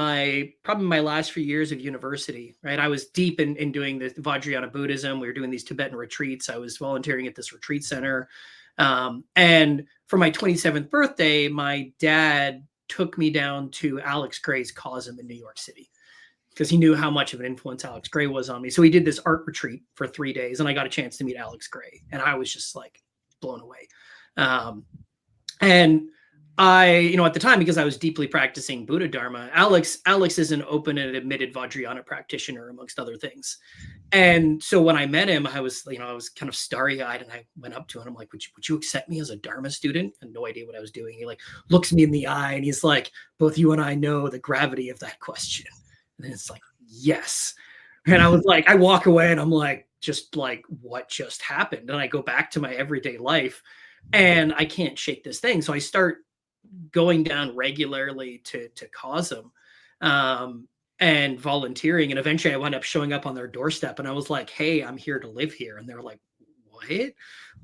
probably my last few years of university, right, I was deep in doing the Vajrayana Buddhism. We were doing these Tibetan retreats. I was volunteering at this retreat center, and for my 27th birthday, my dad took me down to Alex Gray's Cosm in New York City, because he knew how much of an influence Alex Gray was on me. So we did this art retreat for 3 days, and I got a chance to meet Alex Gray, and I was just like blown away. And I, you know, at the time, because I was deeply practicing Buddha Dharma, Alex is an open and admitted Vajrayana practitioner, amongst other things. And so when I met him, I was kind of starry-eyed, and I went up to him. I'm like, would you accept me as a Dharma student? I had no idea what I was doing. He like looks me in the eye, and he's like, both you and I know the gravity of that question. And it's like, yes. And I was like, I walk away and I'm like, just like, what just happened? And I go back to my everyday life, and I can't shake this thing. So I start going down regularly to Cosm, and volunteering. And eventually I wound up showing up on their doorstep, and I was like, hey, I'm here to live here. And they're like, what?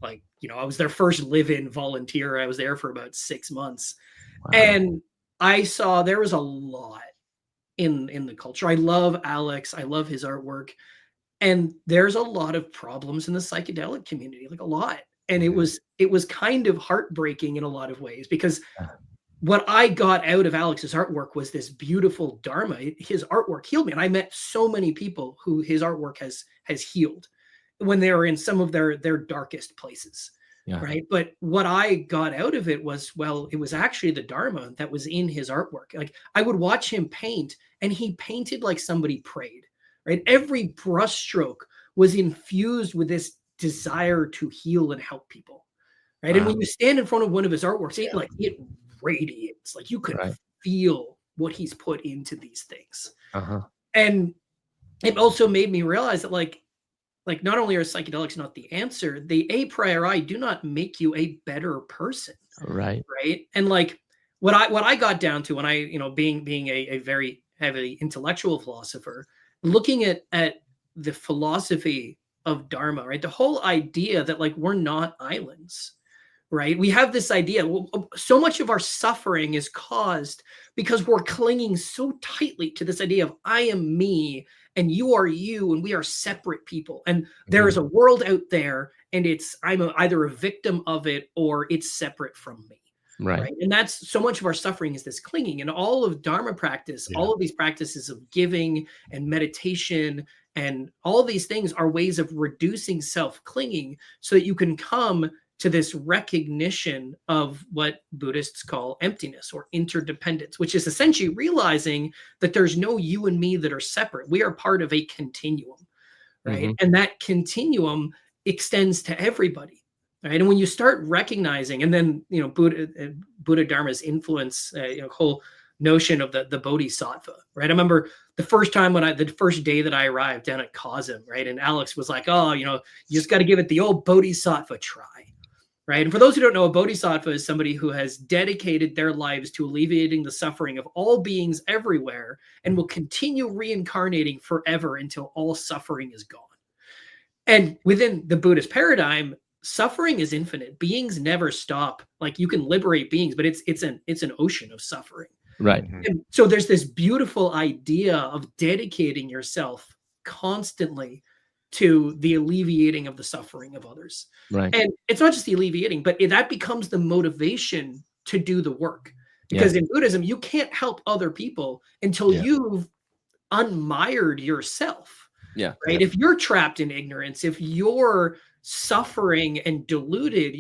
Like, you know, I was their first live-in volunteer. I was there for about 6 months. Wow. And I saw there was a lot in the culture. I love Alex. I love his artwork. And there's a lot of problems in the psychedelic community, like a lot. And it was kind of heartbreaking in a lot of ways, because what I got out of Alex's artwork was this beautiful Dharma. His artwork healed me. And I met so many people who his artwork has healed when they were in some of their darkest places. Yeah. Right. But what I got out of it was, well, it was actually the Dharma that was in his artwork. Like, I would watch him paint, and he painted like somebody prayed, right? Every brush stroke was infused with this desire to heal and help people. Right. Wow. And when you stand in front of one of his artworks, it radiates, like you could feel what he's put into these things. And it also made me realize that like not only are psychedelics not the answer, they a priori do not make you a better person. Right. And like what I got down to when I, you know, being a very heavily intellectual philosopher, looking at the philosophy of Dharma, right? The whole idea that like we're not islands, right? We have this idea, so much of our suffering is caused because we're clinging so tightly to this idea of I am me and you are you, and we are separate people. And there is a world out there, and I'm either a victim of it or it's separate from me. Right. And that's so much of our suffering is this clinging, and all of Dharma practice, all of these practices of giving and meditation and all these things are ways of reducing self-clinging so that you can come to this recognition of what Buddhists call emptiness or interdependence, which is essentially realizing that there's no you and me that are separate. We are part of a continuum, right? And that continuum extends to everybody. Right. And when you start recognizing, and then, Buddha Dharma's influence, whole notion of the bodhisattva, right? I remember the first day that I arrived down at Cosm, right? And Alex was like, oh, you just got to give it the old bodhisattva try. Right. And for those who don't know, a bodhisattva is somebody who has dedicated their lives to alleviating the suffering of all beings everywhere and will continue reincarnating forever until all suffering is gone. And within the Buddhist paradigm, suffering is infinite. Beings never stop. Like, you can liberate beings, but it's an ocean of suffering. Right. And so there's this beautiful idea of dedicating yourself constantly to the alleviating of the suffering of others. Right. And it's not just the alleviating, but that becomes the motivation to do the work. Because in Buddhism, you can't help other people until you've unmired yourself. Yeah. Right. If you're trapped in ignorance, if you're suffering and deluded,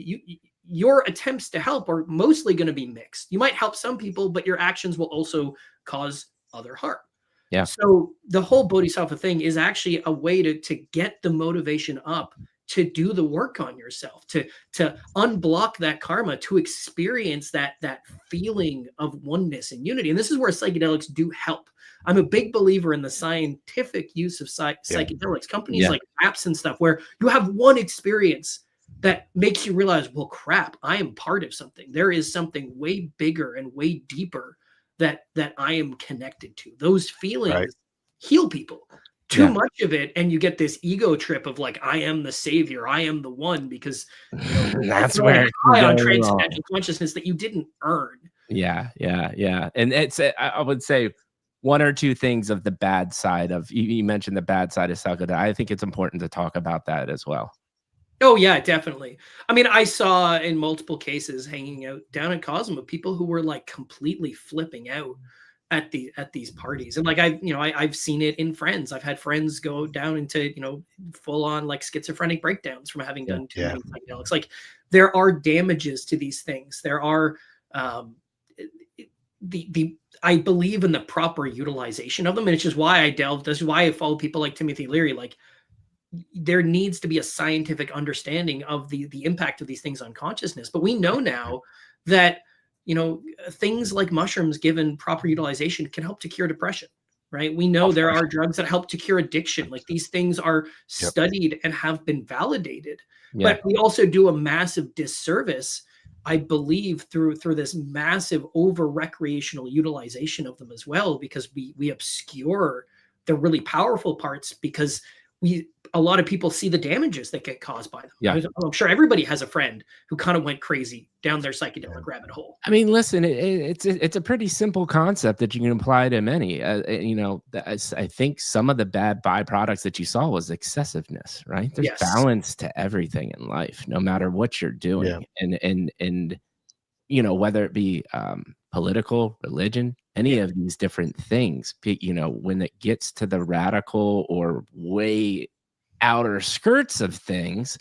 your attempts to help are mostly going to be mixed. You might help some people, but your actions will also cause other harm. Yeah. So the whole bodhisattva thing is actually a way to get the motivation up to do the work on yourself, to unblock that karma, to experience that feeling of oneness and unity. And this is where psychedelics do help. I'm a big believer in the scientific use of psychedelics. Companies like apps and stuff, where you have one experience that makes you realize, well, crap, I am part of something. There is something way bigger and way deeper that I am connected to. Those feelings heal people. Too much of it, and you get this ego trip of like, I am the savior, I am the one, because that's where high on transcendental consciousness that you didn't earn. Yeah. And it's, I would say, one or two things of the bad side of, you mentioned the bad side of psychedelics. I think it's important to talk about that as well. Oh yeah, definitely. I mean, I saw in multiple cases hanging out down at Cosmo people who were like completely flipping out at these parties. And like, I've seen it in friends. I've had friends go down into, full on like schizophrenic breakdowns from having done too many psychedelics. Like, there are damages to these things. There are, I believe in the proper utilization of them. And it's just why this is why I follow people like Timothy Leary. Like, there needs to be a scientific understanding of the impact of these things on consciousness. But we know now that, things like mushrooms, given proper utilization, can help to cure depression, right? We know there are drugs that help to cure addiction. Like, these things are studied and have been validated. But we also do a massive disservice, I believe, through this massive over recreational utilization of them as well, because we obscure the really powerful parts, because a lot of people see the damages that get caused by them. Yeah. I'm sure everybody has a friend who kind of went crazy down their psychedelic rabbit hole. I mean, listen, it's a pretty simple concept that you can apply to many. I think some of the bad byproducts that you saw was excessiveness, right? There's balance to everything in life, no matter what you're doing. And whether it be political, religion, any of these different things, when it gets to the radical or way outer skirts of things,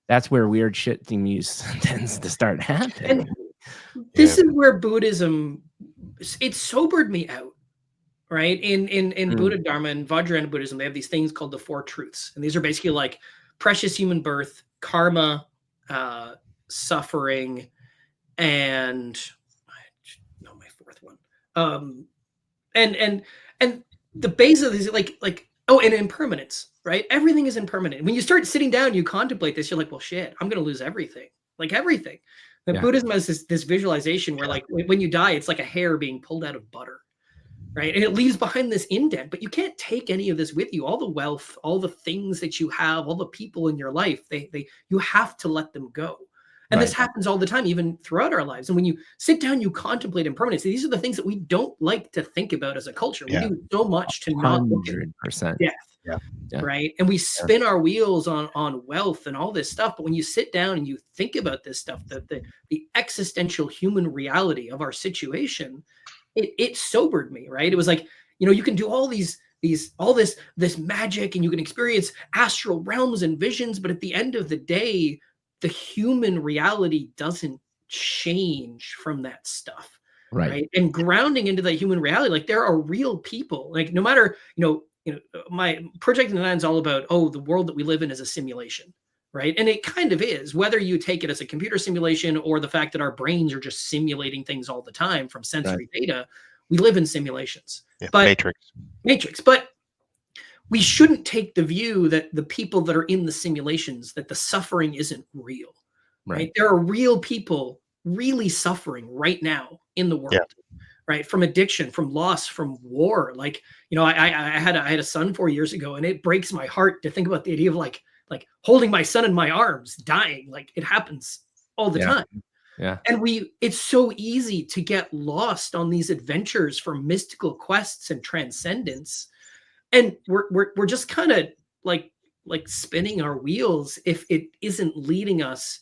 that's where weird shit tends to start happening. And this is where Buddhism, it sobered me out, right? In Buddha Dharma and Vajrayana Buddhism, they have these things called the Four Truths. And these are basically like precious human birth, karma, suffering, and I know my fourth one. And the base of this, and impermanence, right? Everything is impermanent. When you start sitting down, you contemplate this, you're like, well, shit, I'm going to lose everything. Like, everything. Buddhism has this visualization where, like, when you die, it's like a hair being pulled out of butter, right? And it leaves behind this indent, but you can't take any of this with you. All the wealth, all the things that you have, all the people in your life, you have to let them go. And this happens all the time, even throughout our lives. And when you sit down, you contemplate impermanence. These are the things that we don't like to think about as a culture. We do so much to not look at death. Yeah. Yeah. Right. And we spin our wheels on wealth and all this stuff. But when you sit down and you think about this stuff, the existential human reality of our situation, it sobered me, right? It was like, you can do all this magic, and you can experience astral realms and visions, but at the end of the day, the human reality doesn't change from that stuff. Right. And grounding into that human reality, like there are real people, like no matter, my Project 9 is all about, the world that we live in is a simulation, right? And it kind of is, whether you take it as a computer simulation or the fact that our brains are just simulating things all the time from sensory data. We live in simulations. Yeah. But Matrix. But we shouldn't take the view that the people that are in the simulations, that the suffering isn't real, right? There are real people really suffering right now in the world. Right, from addiction, from loss, from war. Like, I had a son 4 years ago, and it breaks my heart to think about the idea of like holding my son in my arms, dying. Like it happens all the time. Yeah. And it's so easy to get lost on these adventures for mystical quests and transcendence. And we're just kind of like spinning our wheels if it isn't leading us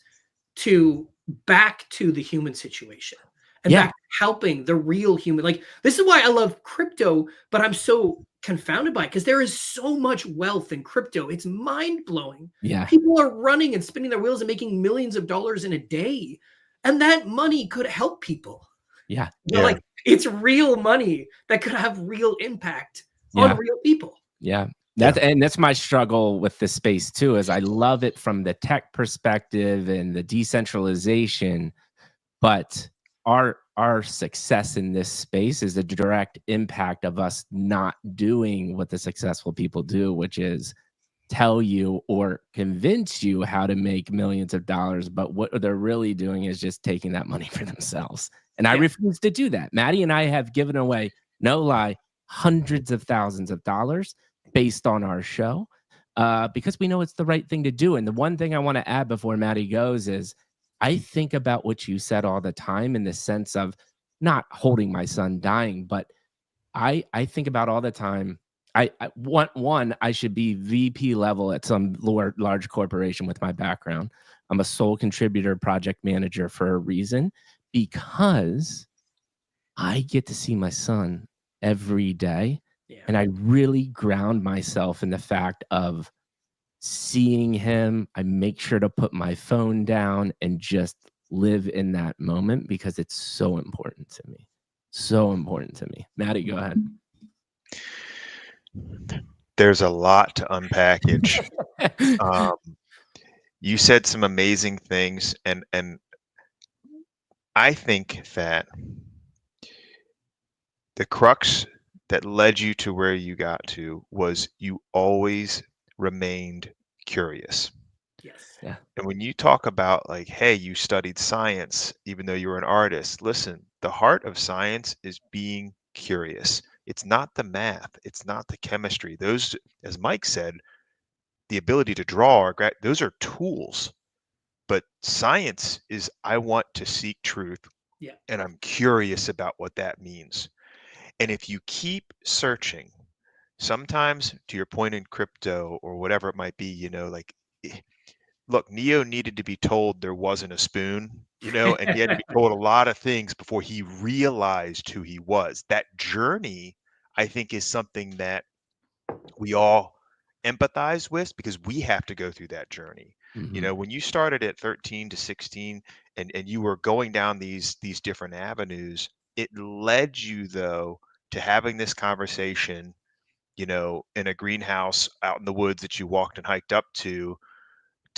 back to the human situation. And back to helping the real human. Like, this is why I love crypto, but I'm so confounded by it, because there is so much wealth in crypto. It's mind-blowing. Yeah. People are running and spinning their wheels and making millions of dollars in a day. And that money could help people. Yeah. Like, it's real money that could have real impact on real people. Yeah. That's my struggle with this space too, is I love it from the tech perspective and the decentralization, but our success in this space is a direct impact of us not doing what the successful people do, which is tell you or convince you how to make millions of dollars. But what they're really doing is just taking that money for themselves. And I refuse to do that. Maddie and I have given away, no lie, hundreds of thousands of dollars based on our show, because we know it's the right thing to do. And the one thing I want to add before Maddie goes is, I think about what you said all the time, in the sense of not holding my son dying, but I think about all the time, I want I should be VP level at some large corporation with my background. I'm a sole contributor project manager for a reason, because I get to see my son every day. And I really ground myself in the fact of seeing him. I make sure to put my phone down and just live in that moment, because it's so important to me. So important to me. Maddie, go ahead. There's a lot to unpackage. You said some amazing things, and I think that the crux that led you to where you got to was you always remained curious. Yes. Yeah. And when you talk about like, hey, you studied science, even though you were an artist, listen, the heart of science is being curious. It's not the math. It's not the chemistry. Those, as Mike said, the ability to draw, those are tools. But science is, I want to seek truth. Yeah. And I'm curious about what that means. And if you keep searching, sometimes, to your point in crypto or whatever it might be, like, look, Neo needed to be told there wasn't a spoon, and he had to be told a lot of things before he realized who he was. That journey, I think, is something that we all empathize with, because we have to go through that journey. When you started at 13 to 16 and you were going down these different avenues, it led you, though, to having this conversation, in a greenhouse out in the woods that you walked and hiked up to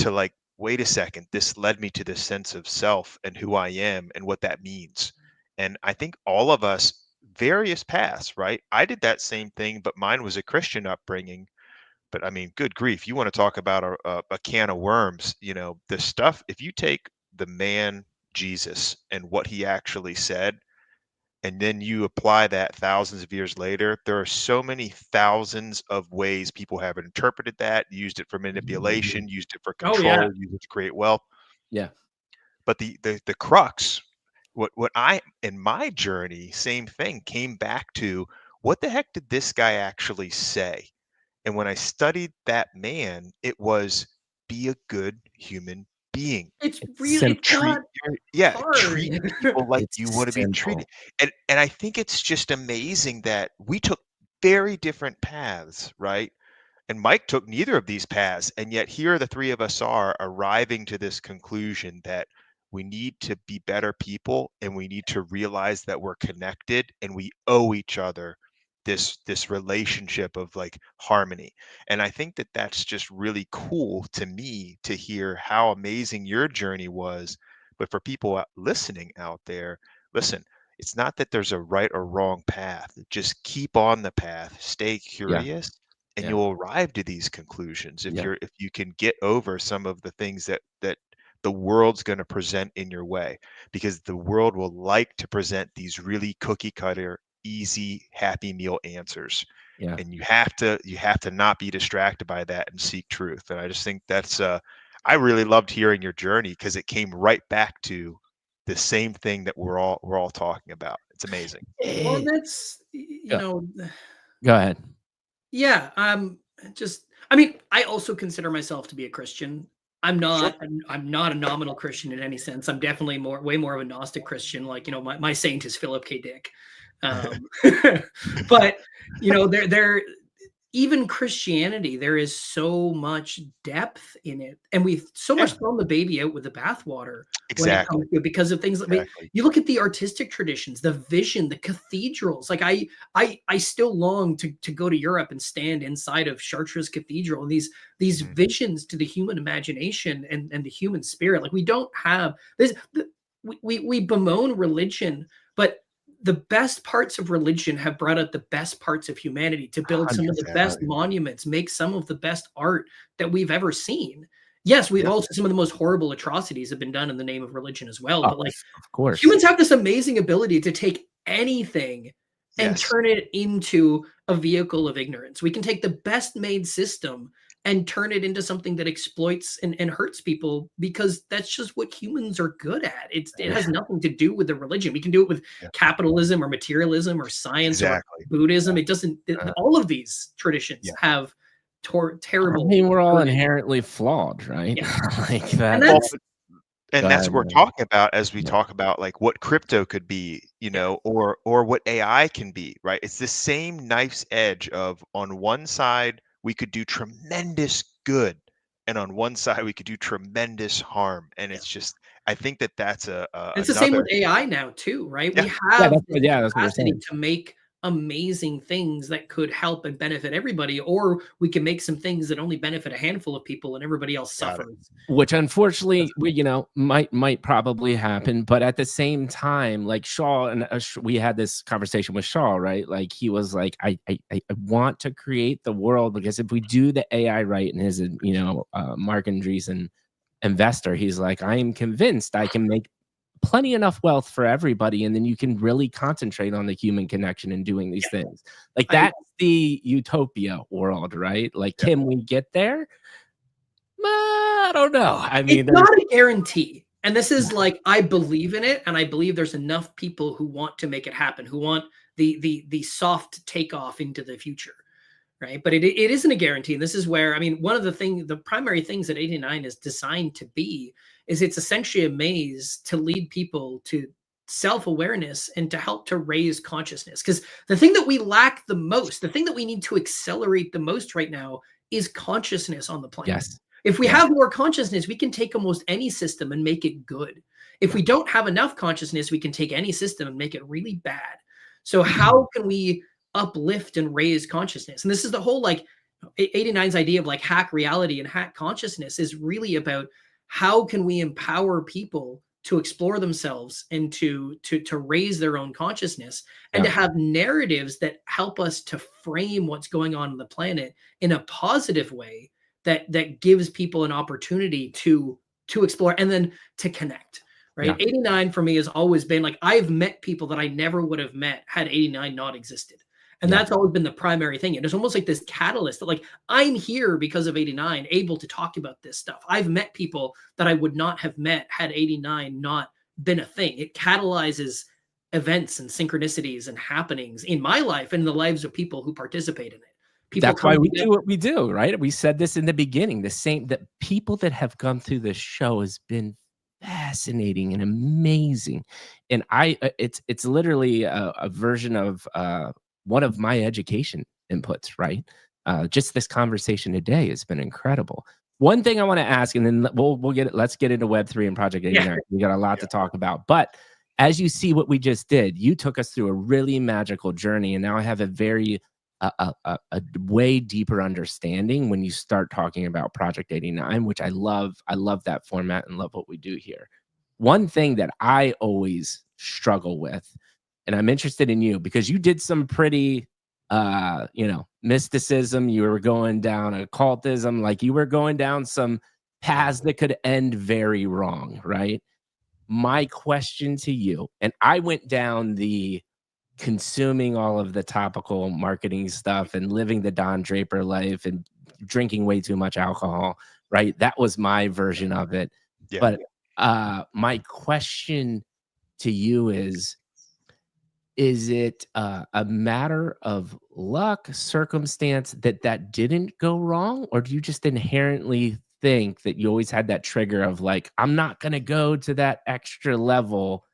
like, wait a second, this led me to this sense of self and who I am and what that means. And I think all of us, various paths, right? I did that same thing, but mine was a Christian upbringing. But I mean, good grief, you want to talk about a can of worms, the stuff, if you take the man Jesus and what he actually said, and then you apply that thousands of years later, there are so many thousands of ways people have interpreted that, used it for manipulation, used it for control, used it to create wealth. Yeah. But the crux, what I, in my journey, same thing, came back to, what the heck did this guy actually say? And when I studied that man, it was be a good human being. It's It's really, it's simple. not hard. Treat people like It's you want to be treated. simple. And I think it's just amazing that we took very different paths, right? And Mike took neither of these paths, and yet here the three of us are arriving to this conclusion that we need to be better people, and we need to realize that we're connected and we owe each other this relationship of like harmony. And I think that that's just really cool to me to hear how amazing your journey was. But for people listening out there, listen, it's not that there's a right or wrong path. Just keep on the path, stay Yeah. curious, and Yeah. you'll arrive to these conclusions Yeah. if you can get over some of the things that the world's going to present in your way, because the world will like to present these really cookie cutter, easy, happy meal answers. Yeah. And you have to not be distracted by that and seek truth. And I just think that's I really loved hearing your journey because it came right back to the same thing that we're all talking about. It's amazing. Well, and that's, you Go, know, go ahead. yeah, just, I mean, I also consider myself to be a Christian. Sure. I'm not a nominal Christian in any sense. I'm definitely way more of a Gnostic Christian. Like, my saint is Philip K. Dick. Um, but there even Christianity, there is so much depth in it, and we've so Yeah, much thrown the baby out with the bathwater when it exactly. comes to it because of things like, Exactly. you look at the artistic traditions, the vision, the cathedrals. Like I still long to go to Europe and stand inside of Chartres Cathedral, and these Mhm. visions to the human imagination and the human spirit. Like we don't have this. We bemoan religion, but the best parts of religion have brought out the best parts of humanity to build some of the 100%. best monuments, make some of the best art that we've ever seen. Yes, we've Yeah. also some of the most horrible atrocities have been done in the name of religion as well. Oh, But like of course. humans have this amazing ability to take anything and Yes. turn it into a vehicle of ignorance. We can take the best made system and turn it into something that exploits and hurts people because that's just what humans are good at. It has Yeah. nothing to do with the religion. We can do it with Yeah. capitalism or materialism or science or Exactly. Buddhism. It doesn't. Uh, All of these traditions Yeah. have I terrible. mean, we're all heritage. inherently flawed, right? Yeah, Like and that. Well, that's Go and that's ahead, what we're man. talking about as we Yeah. talk about like what crypto could be, yeah. or what AI can be, right? It's the same knife's edge of on one side we could do tremendous good, and on one side we could do tremendous harm. And Yeah. it's just, I think that that's It's the same another. with AI now too, right? Yeah. We have this That's what we're capacity saying. to make amazing things that could help and benefit everybody, or we can make some things that only benefit a handful of people and everybody else Got it. suffers. Which unfortunately, might probably happen, but at the same time, like Shaw and we had this conversation with Shaw, right? Like he was like, I want to create the world because if we do the AI right, and his Mark Andreessen investor, he's like, I am convinced I can make plenty enough wealth for everybody, and then you can really concentrate on the human connection and doing these Yeah. things. Like I that's the utopia world, right? Like, Yeah. can we get there? I don't know. I mean, It's not a guarantee. And this is like, I believe in it, and I believe there's enough people who want to make it happen, who want the soft takeoff into the future. Right. But it isn't a guarantee. And this is where, I mean, one of the primary things that 89 is designed to be is it's essentially a maze to lead people to self-awareness and to help to raise consciousness. Because the thing that we lack the most, the thing that we need to accelerate the most right now is consciousness on the planet. yes, If we yeah, have more consciousness, we can take almost any system and make it good. If yeah. we don't have enough consciousness, we can take any system and make it really bad. So how can we uplift and raise consciousness? And this is the whole like 89's idea of like hack reality and hack consciousness is really about how can we empower people to explore themselves and to raise their own consciousness and Yeah. to have narratives that help us to frame what's going on the planet in a positive way that gives people an opportunity to explore and then to connect. Right. Yeah. 89 for me has always been like I've met people that I never would have met had 89 not existed. And Yeah. that's always been the primary thing. And it's almost like this catalyst that like I'm here because of 89, able to talk about this stuff. I've met people that I would not have met had 89 not been a thing. It catalyzes events and synchronicities and happenings in my life and the lives of people who participate in it. People That's why come we together. do what we do, right? We said this in the beginning. The same that people that have come through this show has been fascinating and amazing, and it's literally a version of one of my education inputs, right? Just this conversation today has been incredible. One thing I want to ask, and then let's get into Web3 and Project 89. We got a lot to talk about, but as you see what we just did, you took us through a really magical journey, and now I have a very a way deeper understanding when you start talking about Project 89, which I love. I love that format and love what we do here. One thing that I always struggle with, and I'm interested in you because you did some pretty mysticism, you were going down occultism, like you were going down some paths that could end very wrong, right? My question to you, and I went down the consuming all of the topical marketing stuff and living the Don Draper life and drinking way too much alcohol, right? That was my version of it. Yeah. But my question to you is it a matter of luck, circumstance that didn't go wrong? Or do you just inherently think that you always had that trigger of like, I'm not going to go to that extra level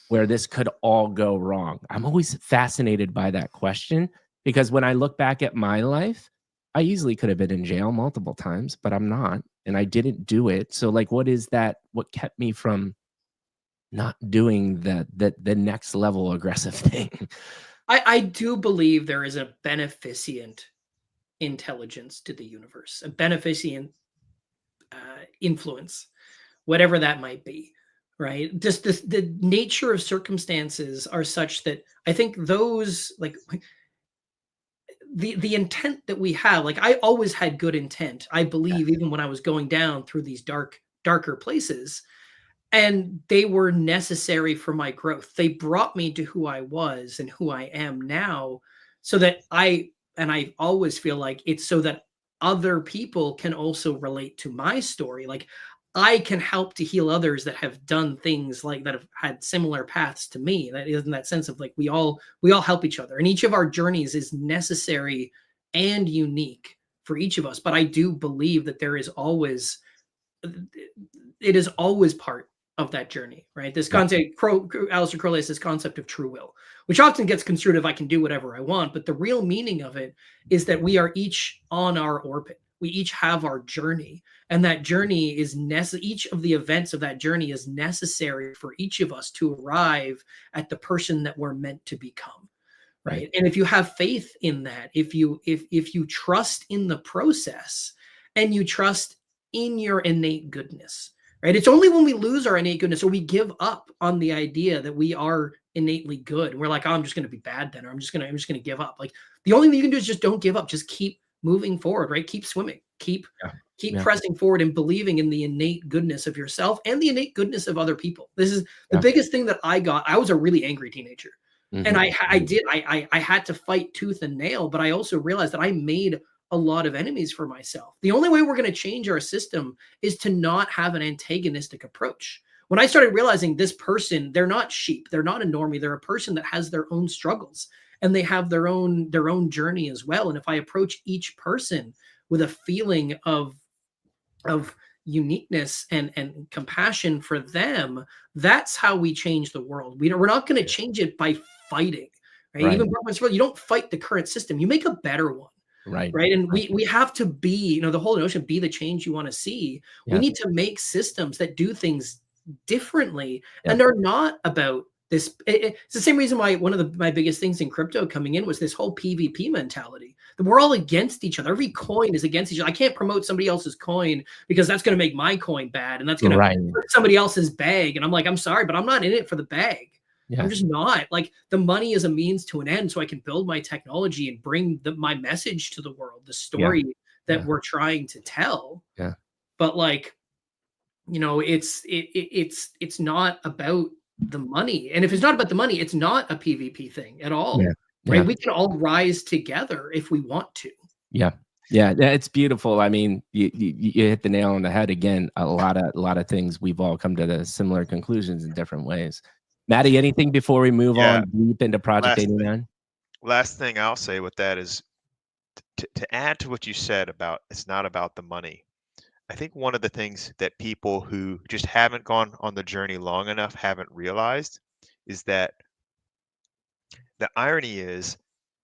where this could all go wrong? I'm always fascinated by that question because when I look back at my life, I easily could have been in jail multiple times, but I'm not, and I didn't do it. So like, what is that? What kept me from not doing the next level aggressive thing? I do believe there is a beneficent intelligence to the universe, a beneficent influence, whatever that might be, right? Just the nature of circumstances are such that I think those, like, the intent that we have, like, I always had good intent. I believe even when I was going down through these darker places, and they were necessary for my growth. They brought me to who I was and who I am now, so that I always feel like it's so that other people can also relate to my story. Like, I can help to heal others that have done things like that, have had similar paths to me. That is in that sense of like we all help each other, and each of our journeys is necessary and unique for each of us. But I do believe that there is always, it is always part of that journey, right? This concept, Aleister Crowley has this concept of true will, which often gets construed if I can do whatever I want. But the real meaning of it is that we are each on our orbit. We each have our journey, and that journey is each of the events of that journey is necessary for each of us to arrive at the person that we're meant to become. Right. And if you have faith in that, if you trust in the process and you trust in your innate goodness, right? It's only when we lose our innate goodness or we give up on the idea that we are innately good, and we're like, oh, I'm just going to be bad then, or I'm just going to give up. Like, the only thing you can do is just don't give up. Just keep moving forward, right? Keep swimming, keep pressing forward and believing in the innate goodness of yourself and the innate goodness of other people. This is the biggest thing that I got. I was a really angry teenager. And I had to fight tooth and nail, but I also realized that I made a lot of enemies for myself. The only way we're going to change our system is to not have an antagonistic approach. When I started realizing this person, they're not sheep, they're not a normie, they're a person that has their own struggles and they have their own journey as well. And if I approach each person with a feeling of uniqueness and compassion for them, that's how we change the world. We're not going to change it by fighting, right? Even you don't fight the current system, you make a better one. Right. And we have to be, the whole notion, be the change you want to see. We need to make systems that do things differently and are not about this. It's the same reason why one of my biggest things in crypto coming in was this whole PvP mentality, that we're all against each other. Every coin is against each other. I can't promote somebody else's coin because that's going to make my coin bad, and that's going to hurt somebody else's bag. And I'm like, I'm sorry, but I'm not in it for the bag. I'm just not. Like, the money is a means to an end, so I can build my technology and bring my message to the world, the story that we're trying to tell. But like, it's not about the money. And if it's not about the money, it's not a PvP thing at all. Right? We can all rise together if we want to. Yeah, it's beautiful. I mean, you hit the nail on the head again. A lot of things, we've all come to the similar conclusions in different ways. Maddie, anything before we move on deep into Project 89? Last thing I'll say with that is, to add to what you said about it's not about the money. I think one of the things that people who just haven't gone on the journey long enough haven't realized is that the irony is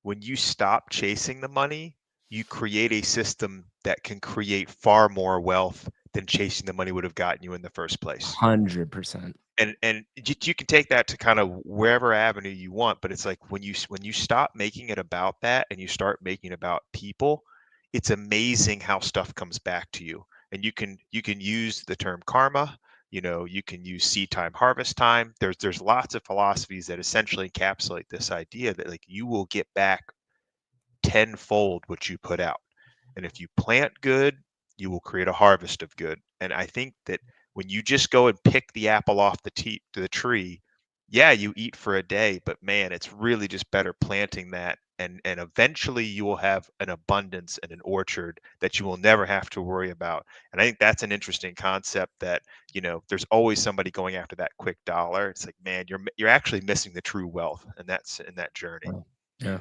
when you stop chasing the money, you create a system that can create far more wealth than chasing the money would have gotten you in the first place. 100%. And you can take that to kind of wherever avenue you want, but it's like when you stop making it about that and you start making it about people, it's amazing how stuff comes back to you. And you can use the term karma, you can use seed time, harvest time. There's lots of philosophies that essentially encapsulate this idea that like you will get back tenfold what you put out. And if you plant good, you will create a harvest of good. And I think that when you just go and pick the apple off the tree, yeah, you eat for a day, but man, it's really just better planting that. And eventually you will have an abundance and an orchard that you will never have to worry about. And I think that's an interesting concept that, there's always somebody going after that quick dollar. It's like, man, you're actually missing the true wealth, and that's in that journey. Yeah.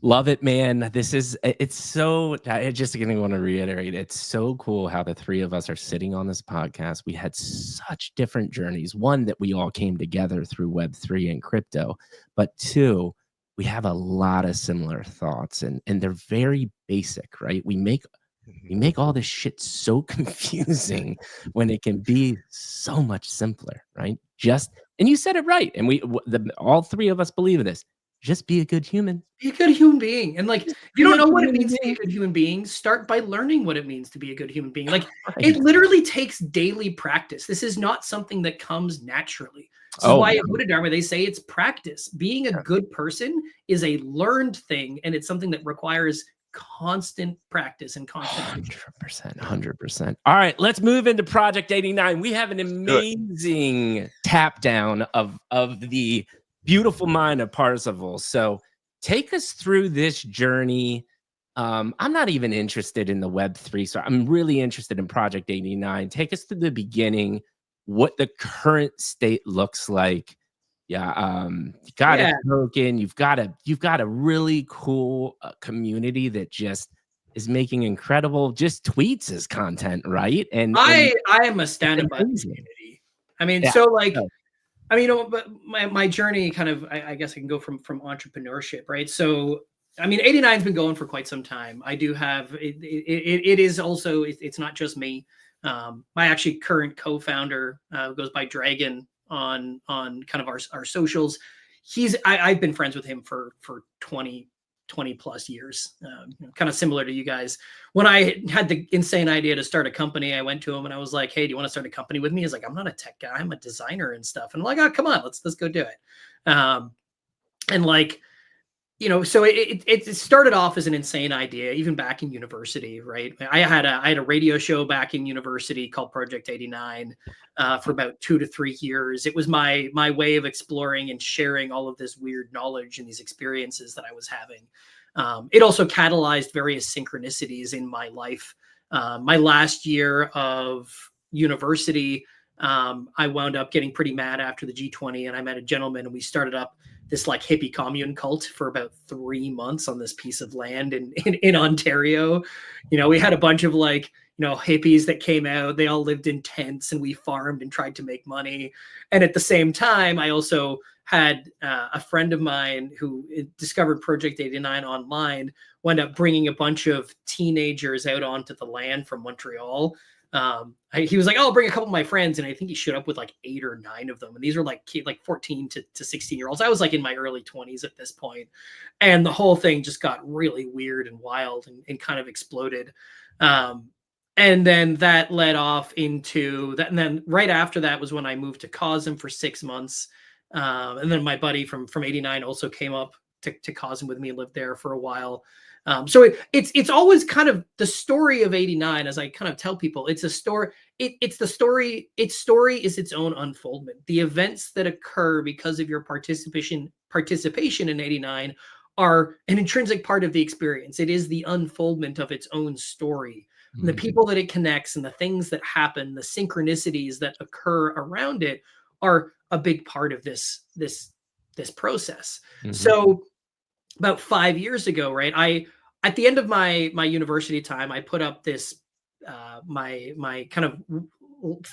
Love it, man. It's so, I just going to want to reiterate, it's so cool how the three of us are sitting on this podcast. We had such different journeys. One, that we all came together through Web3 and crypto, but two, we have a lot of similar thoughts and they're very basic, right? We make all this shit so confusing when it can be so much simpler, right? And you said it right. And all three of us believe in this. Just be a good human. Be a good human being. And like, you don't know what it means to be a good human being. Start by learning what it means to be a good human being. Like, it literally takes daily practice. This is not something that comes naturally. This is why in Buddha Dharma, they say it's practice. Being a good person is a learned thing. And it's something that requires constant practice and constant 100%. All right, let's move into Project 89. We have an amazing tap down of the beautiful mind of Parzival. So take us through this journey. I'm not even interested in the Web3, so I'm really interested in Project 89. Take us to the beginning, what the current state looks like. Yeah, you got a token. You've got a really cool community that just is making incredible just tweets as content, right? And I am a stand-up community. I mean, so like. I mean, but my journey kind of, I guess I can go from entrepreneurship, right? So, I mean, 89's been going for quite some time. I do have, it is also, it's not just me. My actually current co-founder goes by Dragon on kind of our socials. I've been friends with him for 20 plus years, kind of similar to you guys. When I had the insane idea to start a company, I went to him and I was like, hey, do you want to start a company with me? He's like, I'm not a tech guy. I'm a designer and stuff. And I'm like, oh, come on, let's go do it. And like, so it started off as an insane idea, even back in university, right? I had a radio show back in university called Project 89 for about 2 to 3 years. It was my way of exploring and sharing all of this weird knowledge and these experiences that I was having. It also catalyzed various synchronicities in my life. My last year of university, I wound up getting pretty mad after the G20, and I met a gentleman, and we started up this like hippie commune cult for about 3 months on this piece of land in Ontario. We had a bunch of like, hippies that came out. They all lived in tents and we farmed and tried to make money. And at the same time, I also had a friend of mine who discovered Project 89 online, wound up bringing a bunch of teenagers out onto the land from Montreal. He was like, oh, I'll bring a couple of my friends. And I think he showed up with like 8 or 9 of them. And these were like 14 to 16-year-olds. I was like in my early 20s at this point. And the whole thing just got really weird and wild and kind of exploded. And then that led off into that. And then right after that was when I moved to Cosm for 6 months. And then my buddy from 89 also came up to Cosm with me and lived there for a while. So it's always kind of the story of 89, as I kind of tell people. It's a story. It's the story. Its story is its own unfoldment. The events that occur because of your participation in 89 are an intrinsic part of the experience. It is the unfoldment of its own story. And the people that it connects and the things that happen, the synchronicities that occur around it are a big part of this process. So about 5 years ago, right, at the end of my university time, I put up this my kind of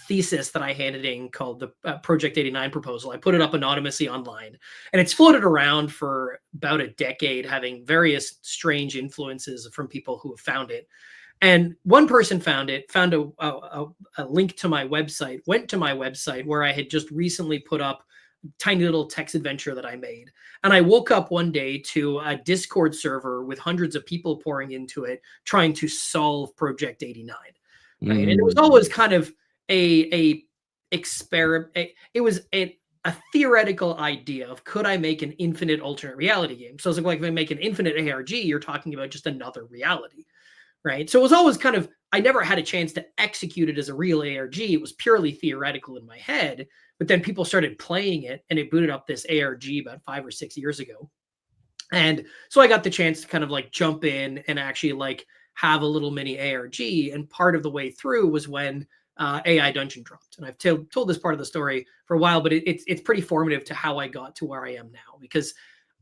thesis that I handed in called the Project 89 proposal. I put it up anonymously online, and it's floated around for about a decade, having various strange influences from people who have found it. And one person found it, found a link to my website, went to my website where I had just recently put up a tiny little text adventure that I made. And I woke up one day to a Discord server with hundreds of people pouring into it, trying to solve Project 89. Right. And it was always kind of a experiment. It was a theoretical idea of, could I make an infinite alternate reality game? So it's like if I make an infinite ARG, you're talking about just another reality. Right. So it was always kind of, I never had a chance to execute it as a real ARG. It was purely theoretical in my head. But then people started playing it, and it booted up this ARG about 5 or 6 years ago. And so I got the chance to kind of like jump in and actually like have a little mini ARG. And part of the way through was when AI Dungeon dropped. And I've told this part of the story for a while, but it's pretty formative to how I got to where I am now, because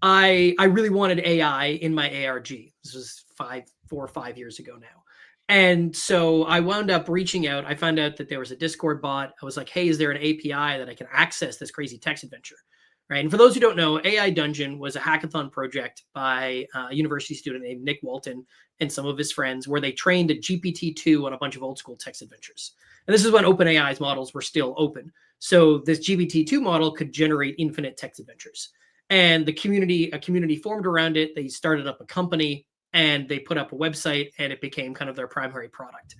I really wanted AI in my ARG. This was 4 or 5 years ago now. And so I wound up reaching out. I found out that there was a Discord bot. I was like, hey, is there an API that I can access this crazy text adventure? Right. And for those who don't know, AI Dungeon was a hackathon project by a university student named Nick Walton and some of his friends, where they trained a GPT-2 on a bunch of old school text adventures. And this is when OpenAI's models were still open. So this GPT-2 model could generate infinite text adventures. And a community formed around it. They started up a company, and they put up a website, and it became kind of their primary product.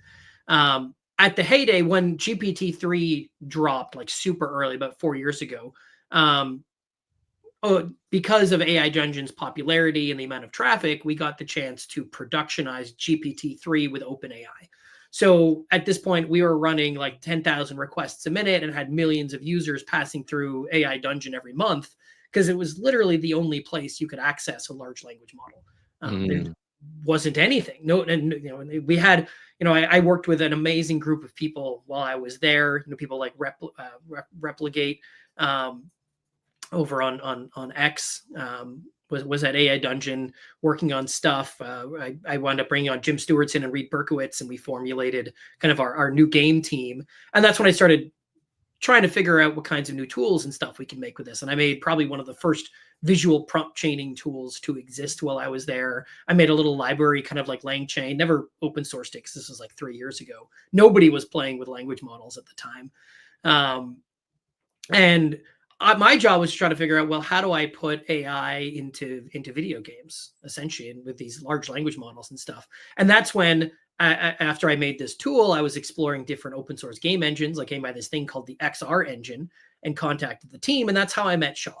At the heyday, when GPT-3 dropped like super early, about 4 years ago, because of AI Dungeon's popularity and the amount of traffic, we got the chance to productionize GPT-3 with OpenAI. So at this point, we were running like 10,000 requests a minute and had millions of users passing through AI Dungeon every month, because it was literally the only place you could access a large language model. There wasn't anything. No, and we had, I worked with an amazing group of people while I was there. People like Replicate. Over on X, was at AI Dungeon working on stuff. I wound up bringing on Jim Stewartson and Reed Berkowitz, and we formulated kind of our new game team. And that's when I started trying to figure out what kinds of new tools and stuff we can make with this. And I made probably one of the first visual prompt chaining tools to exist while I was there. I made a little library, kind of like LangChain, never open sourced it, because this was like 3 years ago. Nobody was playing with language models at the time. And my job was to try to figure out, well, how do I put AI into video games, essentially, and with these large language models and stuff. And that's when, after I made this tool, I was exploring different open source game engines. I came by this thing called the XR engine and contacted the team. And that's how I met Shaw.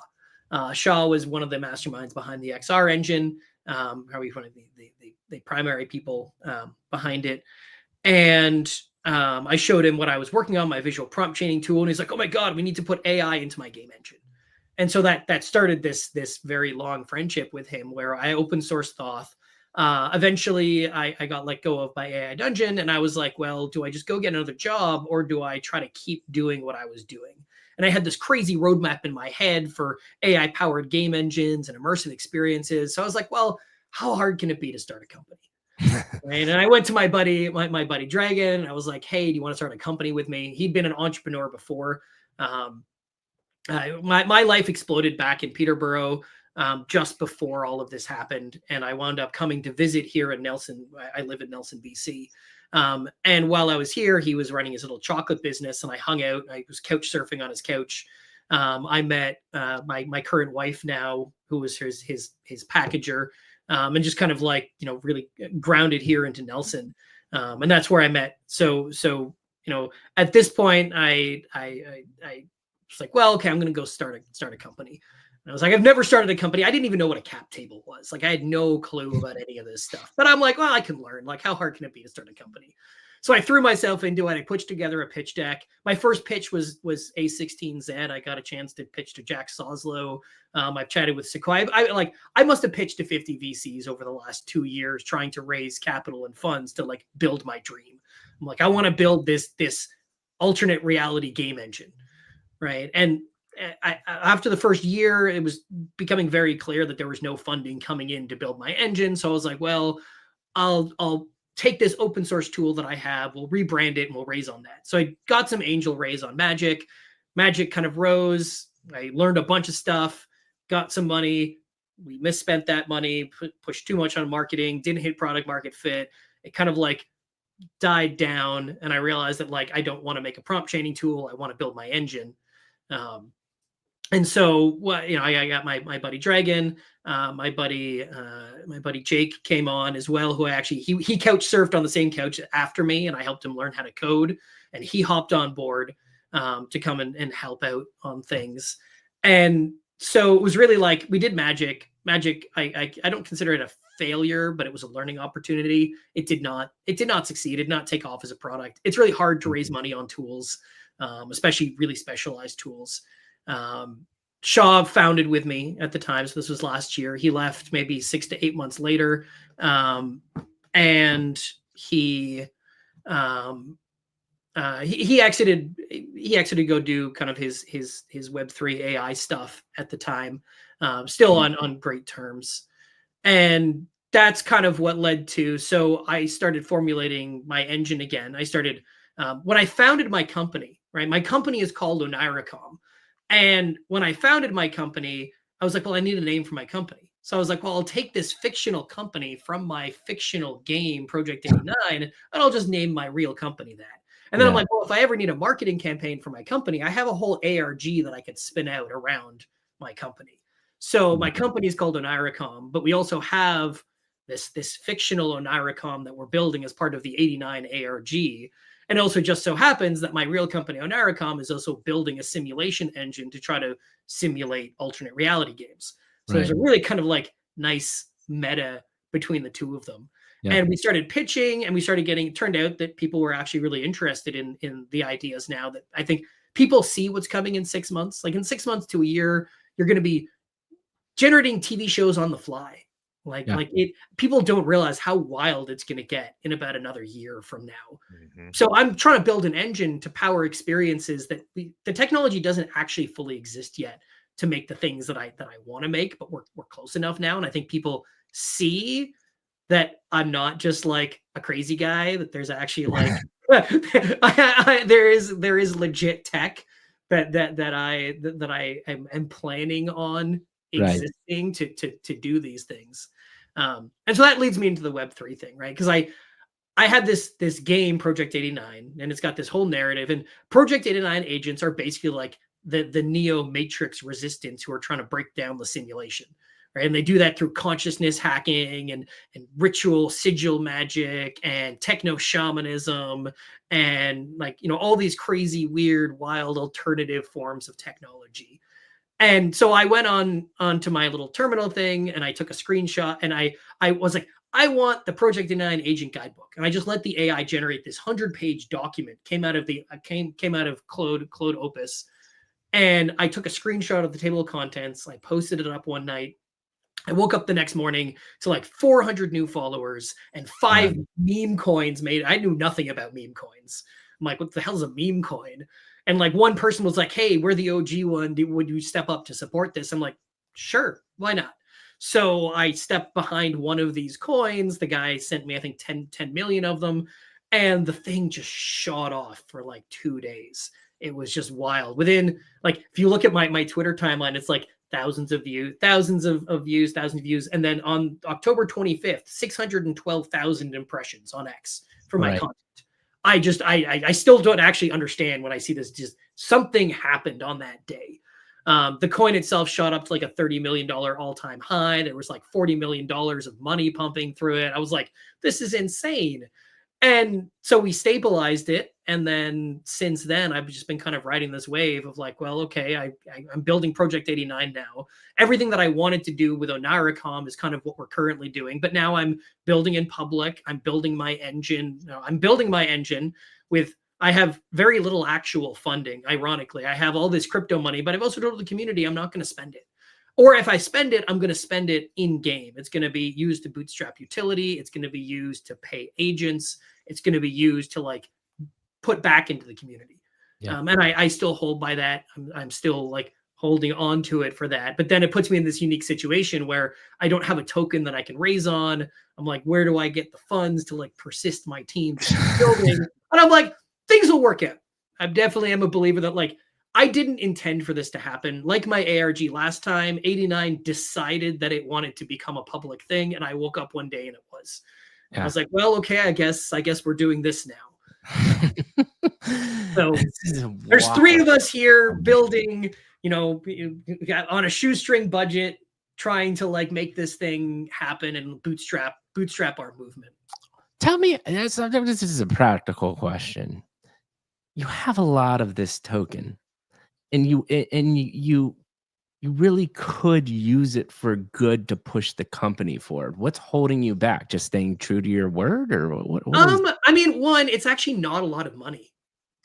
Shaw was one of the masterminds behind the XR engine, probably one of the primary people behind it. And I showed him what I was working on, my visual prompt chaining tool, and he's like, "Oh my God, we need to put AI into my game engine." And so that started this very long friendship with him, where I open sourced Thoth. Eventually, I got let go of by AI Dungeon, and I was like, well, do I just go get another job, or do I try to keep doing what I was doing? And I had this crazy roadmap in my head for AI-powered game engines and immersive experiences. So I was like, well, how hard can it be to start a company? Right. And I went to my buddy Dragon. I was like, hey, do you want to start a company with me? He'd been an entrepreneur before. My life exploded back in Peterborough just before all of this happened. And I wound up coming to visit here in Nelson. I live in Nelson, BC. And while I was here, he was running his little chocolate business, and I hung out. I was couch surfing on his couch. I met my current wife now, who was his packager. And just kind of like, really grounded here into Nelson. And that's where I met. So, at this point, I was like, well, okay, I'm going to go start a company. And I was like, I've never started a company. I didn't even know what a cap table was. Like, I had no clue about any of this stuff, but I'm like, well, I can learn. Like, how hard can it be to start a company? So I threw myself into it. I put together a pitch deck. My first pitch was A16Z. I got a chance to pitch to Jack Soslow. I've chatted with Sequoia. I must have pitched to 50 VCs over the last 2 years, trying to raise capital and funds to like build my dream. I'm like, I want to build this alternate reality game engine, right? And after the first year, it was becoming very clear that there was no funding coming in to build my engine. So I was like, well, I'll take this open source tool that I have, we'll rebrand it, and we'll raise on that. So I got some angel raise on Magic. Magic kind of rose. I learned a bunch of stuff, got some money. We misspent that money, pushed too much on marketing, didn't hit product market fit. It kind of like died down, and I realized that like I don't want to make a prompt chaining tool. I want to build my engine. And so what, you know, I got my buddy Dragon, my buddy Jake came on as well, who I actually he couch surfed on the same couch after me, and I helped him learn how to code, and he hopped on board to come and help out on things. And so it was really like we did Magic. I don't consider it a failure, but it was a learning opportunity. It did not succeed. It did not take off as a product. It's really hard to raise money on tools, especially really specialized tools. Shaw founded with me at the time, so this was last year. He left maybe 6 to 8 months later, and he exited. He exited to go do kind of his Web3 AI stuff at the time, still on great terms, and that's kind of what led to. So I started formulating my engine again. I started when I founded my company. Right, my company is called Oniracom. And when I founded my company, I was like, well, I need a name for my company. So I was like, well, I'll take this fictional company from my fictional game, Project 89, and I'll just name my real company that. And then I'm like, well, if I ever need a marketing campaign for my company, I have a whole ARG that I could spin out around my company. So my company is called Oniracom, but we also have this fictional Oniracom that we're building as part of the 89 ARG. And also just so happens that my real company, Oniracom, is also building a simulation engine to try to simulate alternate reality games. So there's a really kind of like nice meta between the two of them. Yeah. And we started pitching, and we started getting, it turned out that people were actually really interested in the ideas now. That I think people see what's coming in 6 months. Like in 6 months to a year, you're going to be generating TV shows on the fly. Like people don't realize how wild it's going to get in about another year from now. Mm-hmm. So I'm trying to build an engine to power experiences that the technology doesn't actually fully exist yet to make the things that I want to make, but we're close enough now. And I think people see that I'm not just like a crazy guy, that there's actually like there is legit tech that I am planning on existing to do these things. And so that leads me into the Web3 thing, right? Because I had this game, Project 89, and it's got this whole narrative. And Project 89 agents are basically like the Neo Matrix resistance who are trying to break down the simulation, right? And they do that through consciousness hacking and ritual sigil magic and techno shamanism and like, you know, all these crazy, weird, wild alternative forms of technology. And so I went on to my little terminal thing, and I took a screenshot, and I was like, I want the Project 89 agent guidebook. And I just let the AI generate this 100-page document, came out of Claude Opus. And I took a screenshot of the table of contents. I posted it up one night. I woke up the next morning to like 400 new followers and 5 meme coins made. I knew nothing about meme coins. I'm like, what the hell is a meme coin? And like one person was like, hey, we're the OG one. Would you step up to support this? I'm like, sure, why not? So I stepped behind one of these coins. The guy sent me, I think, 10 million of them. And the thing just shot off for like 2 days. It was just wild. Within, like, if you look at my Twitter timeline, it's like thousands of views. And then on October 25th, 612,000 impressions on X for my content. I still don't actually understand when I see this. Just something happened on that day. The coin itself shot up to like a $30 million all-time high. There was like $40 million of money pumping through it. I was like, this is insane. And so we stabilized it. And then since then, I've just been kind of riding this wave of like, well, okay, I'm building Project 89 now. Everything that I wanted to do with Oniracom is kind of what we're currently doing. But now I'm building in public. I'm building my engine. I have very little actual funding. Ironically, I have all this crypto money, but I've also told the community I'm not going to spend it. Or if I spend it, I'm going to spend it in game. It's going to be used to bootstrap utility. It's going to be used to pay agents. It's going to be used to like put back into the community. Yeah. And I still hold by that. I'm still like holding on to it for that. But then it puts me in this unique situation where I don't have a token that I can raise on. I'm like, where do I get the funds to like persist my team to keep building? And I'm like, things will work out. I definitely am a believer that like I didn't intend for this to happen. Like my ARG last time, 89 decided that it wanted to become a public thing, and I woke up one day and it was. Yeah. I was like, well, okay, I guess we're doing this now. So there's 3 of us here building, you know, on a shoestring budget, trying to like make this thing happen and bootstrap our movement. Tell me, this is a practical question. You have a lot of this token, and you really could use it for good to push the company forward. What's holding you back? Just staying true to your word, or what I mean, one, it's actually not a lot of money.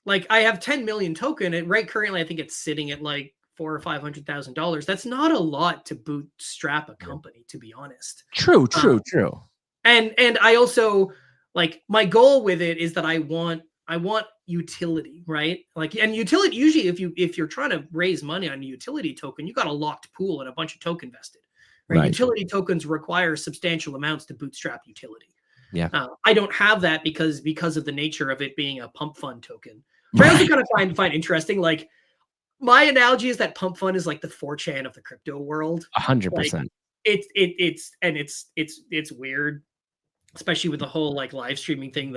Like I have 10 million token, and right currently I think it's sitting at like $400,000 or $500,000. That's not a lot to bootstrap a company, to be honest. True. And I also like my goal with it is that I want utility, right? Like, and utility, usually if you're trying to raise money on a utility token, you got a locked pool and a bunch of token vested, right? Utility tokens require substantial amounts to bootstrap utility. Yeah. I don't have that because of the nature of it being a pump fund token. But I also kind of find interesting, like my analogy is that pump fund is like the 4chan of the crypto world. 100%. Like, it's weird, especially with the whole like live streaming thing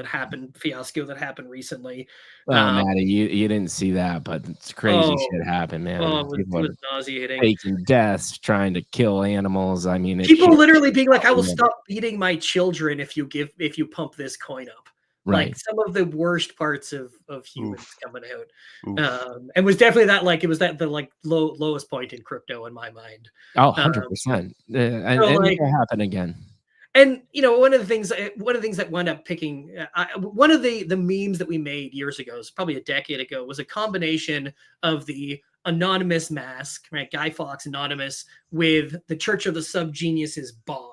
fiasco that happened recently. Well, Maddie, you didn't see that, but it's crazy shit happened, man. It was nauseating. Faking deaths, trying to kill animals. I mean, people literally being like, "I will stop beating my children if you pump this coin up." Right. Like some of the worst parts of humans coming out. And was definitely that, like, it was that the like lowest point in crypto in my mind. Oh, 100%. And it will happen again. And you know, one of the things that wound up picking, one of the memes that we made years ago, it's probably a decade ago, was a combination of the anonymous mask, right, Guy Fawkes anonymous, with the Church of the Subgenius's Bob.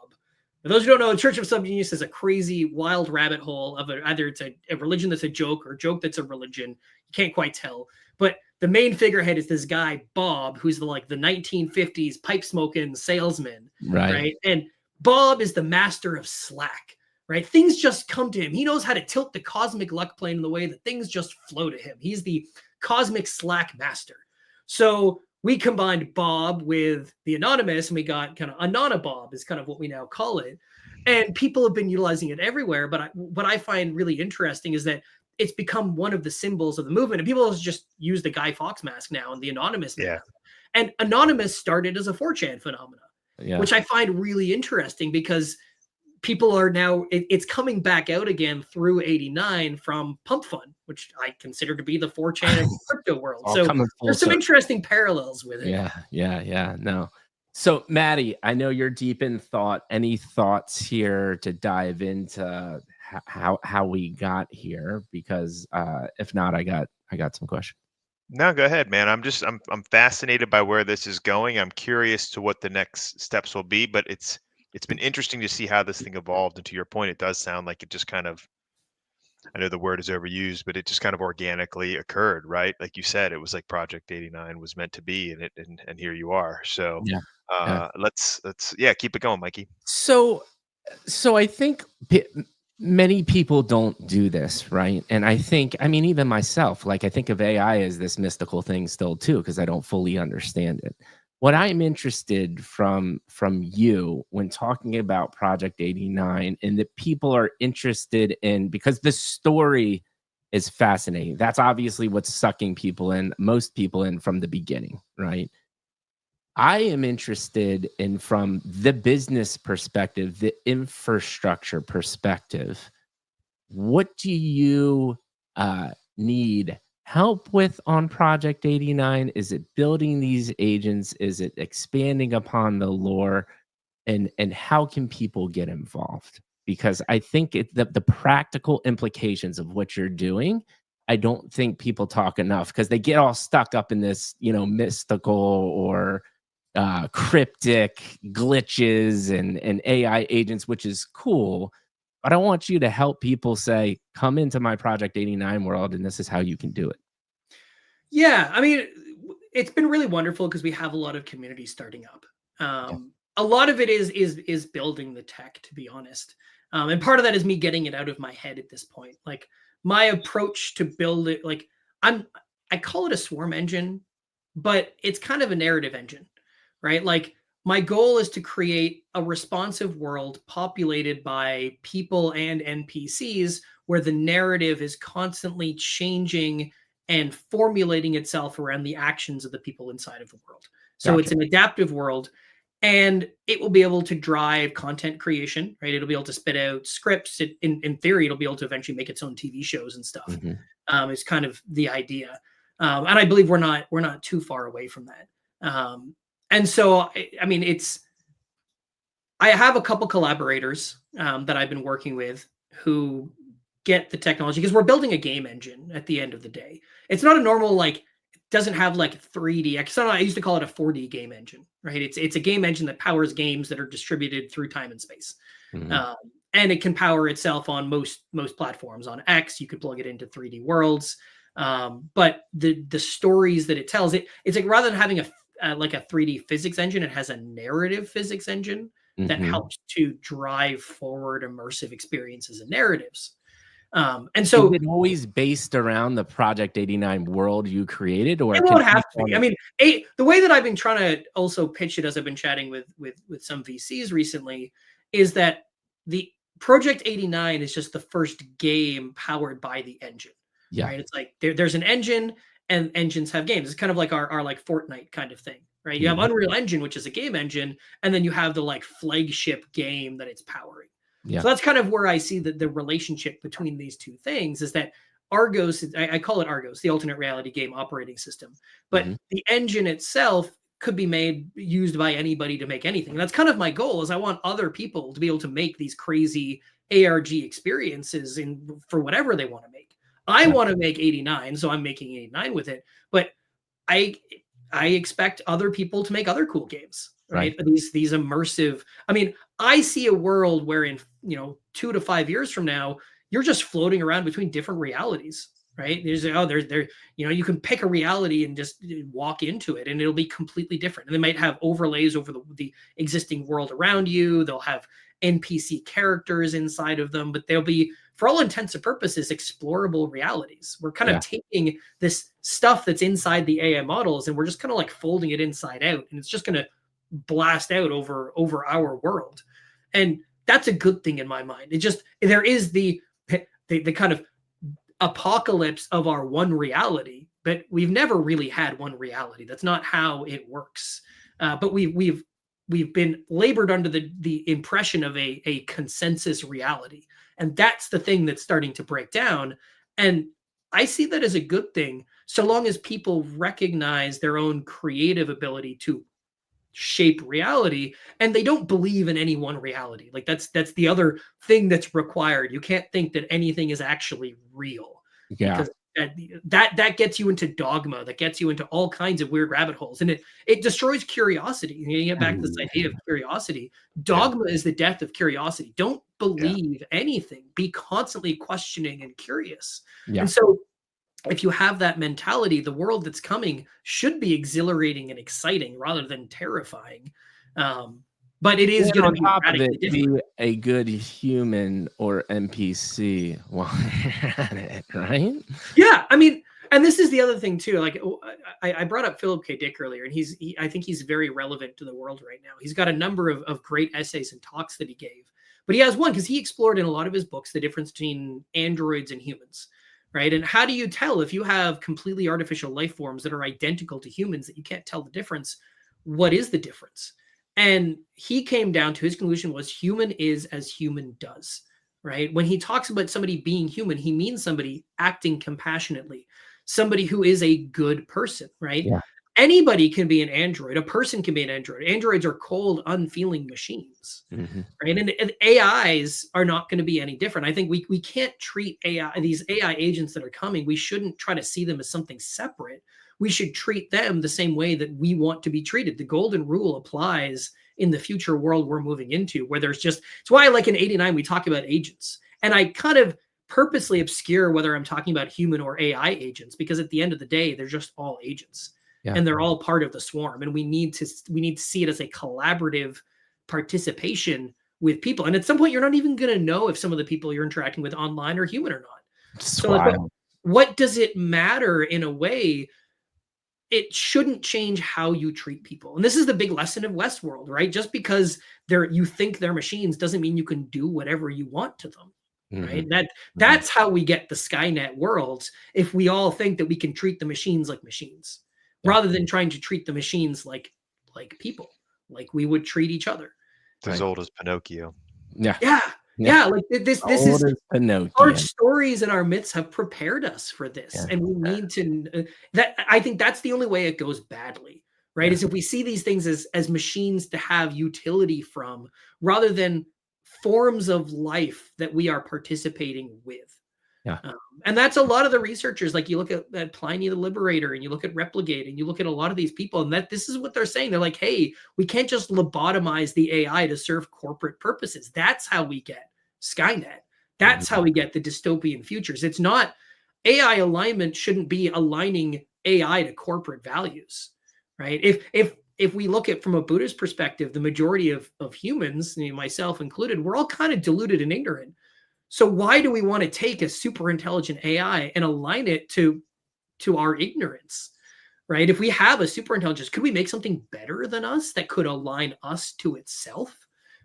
For those who don't know, the Church of Subgenius is a crazy, wild rabbit hole of either it's a religion that's a joke or a joke that's a religion. You can't quite tell. But the main figurehead is this guy, Bob, who's the 1950s pipe smoking salesman. Right. And Bob is the master of slack, right? Things just come to him. He knows how to tilt the cosmic luck plane in the way that things just flow to him. He's the cosmic slack master. So we combined Bob with the anonymous, and we got kind of Anona-Bob is kind of what we now call it. And people have been utilizing it everywhere. But what I find really interesting is that it's become one of the symbols of the movement. And people just use the Guy Fawkes mask now and the anonymous mask. And anonymous started as a 4chan phenomenon, which I find really interesting because people are now, it's coming back out again through 89 from Pump Fund, which I consider to be the 4chan crypto world. So there's some interesting parallels with it. Yeah. No. So Maddie, I know you're deep in thought. Any thoughts here to dive into how we got here? Because if not, I got some questions. No, go ahead, man. I'm fascinated by where this is going. I'm curious to what the next steps will be, but it's been interesting to see how this thing evolved. And to your point, it does sound like it just kind of, I know the word is overused, but it just kind of organically occurred, right? Like you said, it was like Project 89 was meant to be, and here you are. So let's keep it going, Mikey. So I think many people don't do this, right? And I think, I mean, even myself, like I think of AI as this mystical thing still too, because I don't fully understand it. What I'm interested from you when talking about Project 89, and that people are interested in, because the story is fascinating. That's obviously what's sucking people in, most people in from the beginning, right? I am interested in, from the business perspective, the infrastructure perspective. What do you need help with on Project 89? Is it building these agents? Is it expanding upon the lore? And how can people get involved? Because I think the practical implications of what you're doing, I don't think people talk enough, because they get all stuck up in this, mystical or cryptic glitches and AI agents, which is cool. But I want you to help people say, come into my Project 89 world, and this is how you can do it. Yeah, I mean, it's been really wonderful because we have a lot of communities starting up. A lot of it is building the tech, to be honest. And part of that is me getting it out of my head at this point. Like my approach to build it, like I call it a swarm engine, but it's kind of a narrative engine, right? Like my goal is to create a responsive world populated by people and NPCs where the narrative is constantly changing and formulating itself around the actions of the people inside of the world. So it's an adaptive world, and it will be able to drive content creation, right? It'll be able to spit out scripts. In theory, it'll be able to eventually make its own TV shows and stuff. Is kind of the idea. And I believe we're not too far away from that. And so, I mean, I have a couple collaborators that I've been working with who get the technology, because we're building a game engine at the end of the day. It's not a normal, like, it doesn't have like 3D. I used to call it a 4D game engine, right? It's a game engine that powers games that are distributed through time and space. And it can power itself on most platforms. On X, you could plug it into 3D worlds. But the stories that it tells, it's like, rather than having like a 3D physics engine, it has a narrative physics engine that helps to drive forward immersive experiences and narratives. And so, is it always based around the Project 89 world you created, or it won't have to be? I mean, the way that I've been trying to also pitch it, as I've been chatting with some VCs recently, is that the Project 89 is just the first game powered by the engine. Right? It's like there's an engine, and engines have games. It's kind of like our like Fortnite kind of thing, right? You have Unreal Engine, which is a game engine, and then you have the like flagship game that it's powering. So that's kind of where I see the relationship between these two things, is that Argos, I call it Argos, the alternate reality game operating system, but the engine itself could be used by anybody to make anything. And that's kind of my goal, is I want other people to be able to make these crazy ARG experiences for whatever they want to make. I want to make 89, so I'm making 89 with it. But I expect other people to make other cool games, right? These immersive. I mean, I see a world where in 2 to 5 years from now, you're just floating around between different realities, right? You can pick a reality and just walk into it, and it'll be completely different. And they might have overlays over the existing world around you. They'll have NPC characters inside of them, but they'll be, for all intents and purposes, explorable realities. We're kind of taking this stuff that's inside the AI models, and we're just kind of like folding it inside out, and it's just going to blast out over our world. And that's a good thing in my mind. There is the kind of apocalypse of our one reality, but we've never really had one reality. That's not how it works. But we've been labored under the impression of a consensus reality. And that's the thing that's starting to break down. And I see that as a good thing, so long as people recognize their own creative ability to shape reality, and they don't believe in any one reality. Like that's the other thing that's required. You can't think that anything is actually real. Because that gets you into dogma, that gets you into all kinds of weird rabbit holes, and it destroys curiosity. You get back to this idea of curiosity. Dogma is the death of curiosity. Don't believe anything. Be constantly questioning and curious. And so if you have that mentality, the world that's coming should be exhilarating and exciting rather than terrifying. But it is going to be radically different. Be a good human or NPC while you're at it, right? Yeah, I mean, and this is the other thing too. Like I brought up Philip K. Dick earlier, and I think he's very relevant to the world right now. He's got a number of great essays and talks that he gave, but he has one because he explored in a lot of his books the difference between androids and humans, right? And how do you tell if you have completely artificial life forms that are identical to humans that you can't tell the difference? What is the difference? And he came down to his conclusion was human is as human does, right? When he talks about somebody being human, he means somebody acting compassionately, somebody who is a good person, right? Anybody can be an android. A person can be an android. Androids are cold, unfeeling machines, right? And AIs are not going to be any different. I think we can't treat these AI agents that are coming. We shouldn't try to see them as something separate. We should treat them the same way that we want to be treated. The golden rule applies in the future world we're moving into, where it's why like in 89, we talk about agents. And I kind of purposely obscure whether I'm talking about human or AI agents, because at the end of the day, they're just all agents. and they're all part of the swarm. And we need to see it as a collaborative participation with people. And at some point, you're not even going to know if some of the people you're interacting with online are human or not. So like, what does it matter in a way? It shouldn't change how you treat people. And this is the big lesson of Westworld, right? Just because you think they're machines doesn't mean you can do whatever you want to them. Right. That's how we get the Skynet worlds. If we all think that we can treat the machines like machines, rather than trying to treat the machines like people, like we would treat each other. It's as old as Pinocchio. Yeah. Like this is our stories and our myths have prepared us for this. And we need to, I think that's the only way it goes badly, right? Is if we see these things as machines to have utility from, rather than forms of life that we are participating with. And that's a lot of the researchers, like you look at Pliny the Liberator, and you look at Replicate, and you look at a lot of these people, and this is what they're saying. They're like, hey, we can't just lobotomize the AI to serve corporate purposes. That's how we get Skynet. That's how we get the dystopian futures. It's not, AI alignment shouldn't be aligning AI to corporate values, right? If we look at from a Buddhist perspective, the majority of humans, myself included, we're all kind of deluded and ignorant. So why do we want to take a super intelligent AI and align it to our ignorance, right? If we have a super intelligence, could we make something better than us that could align us to itself,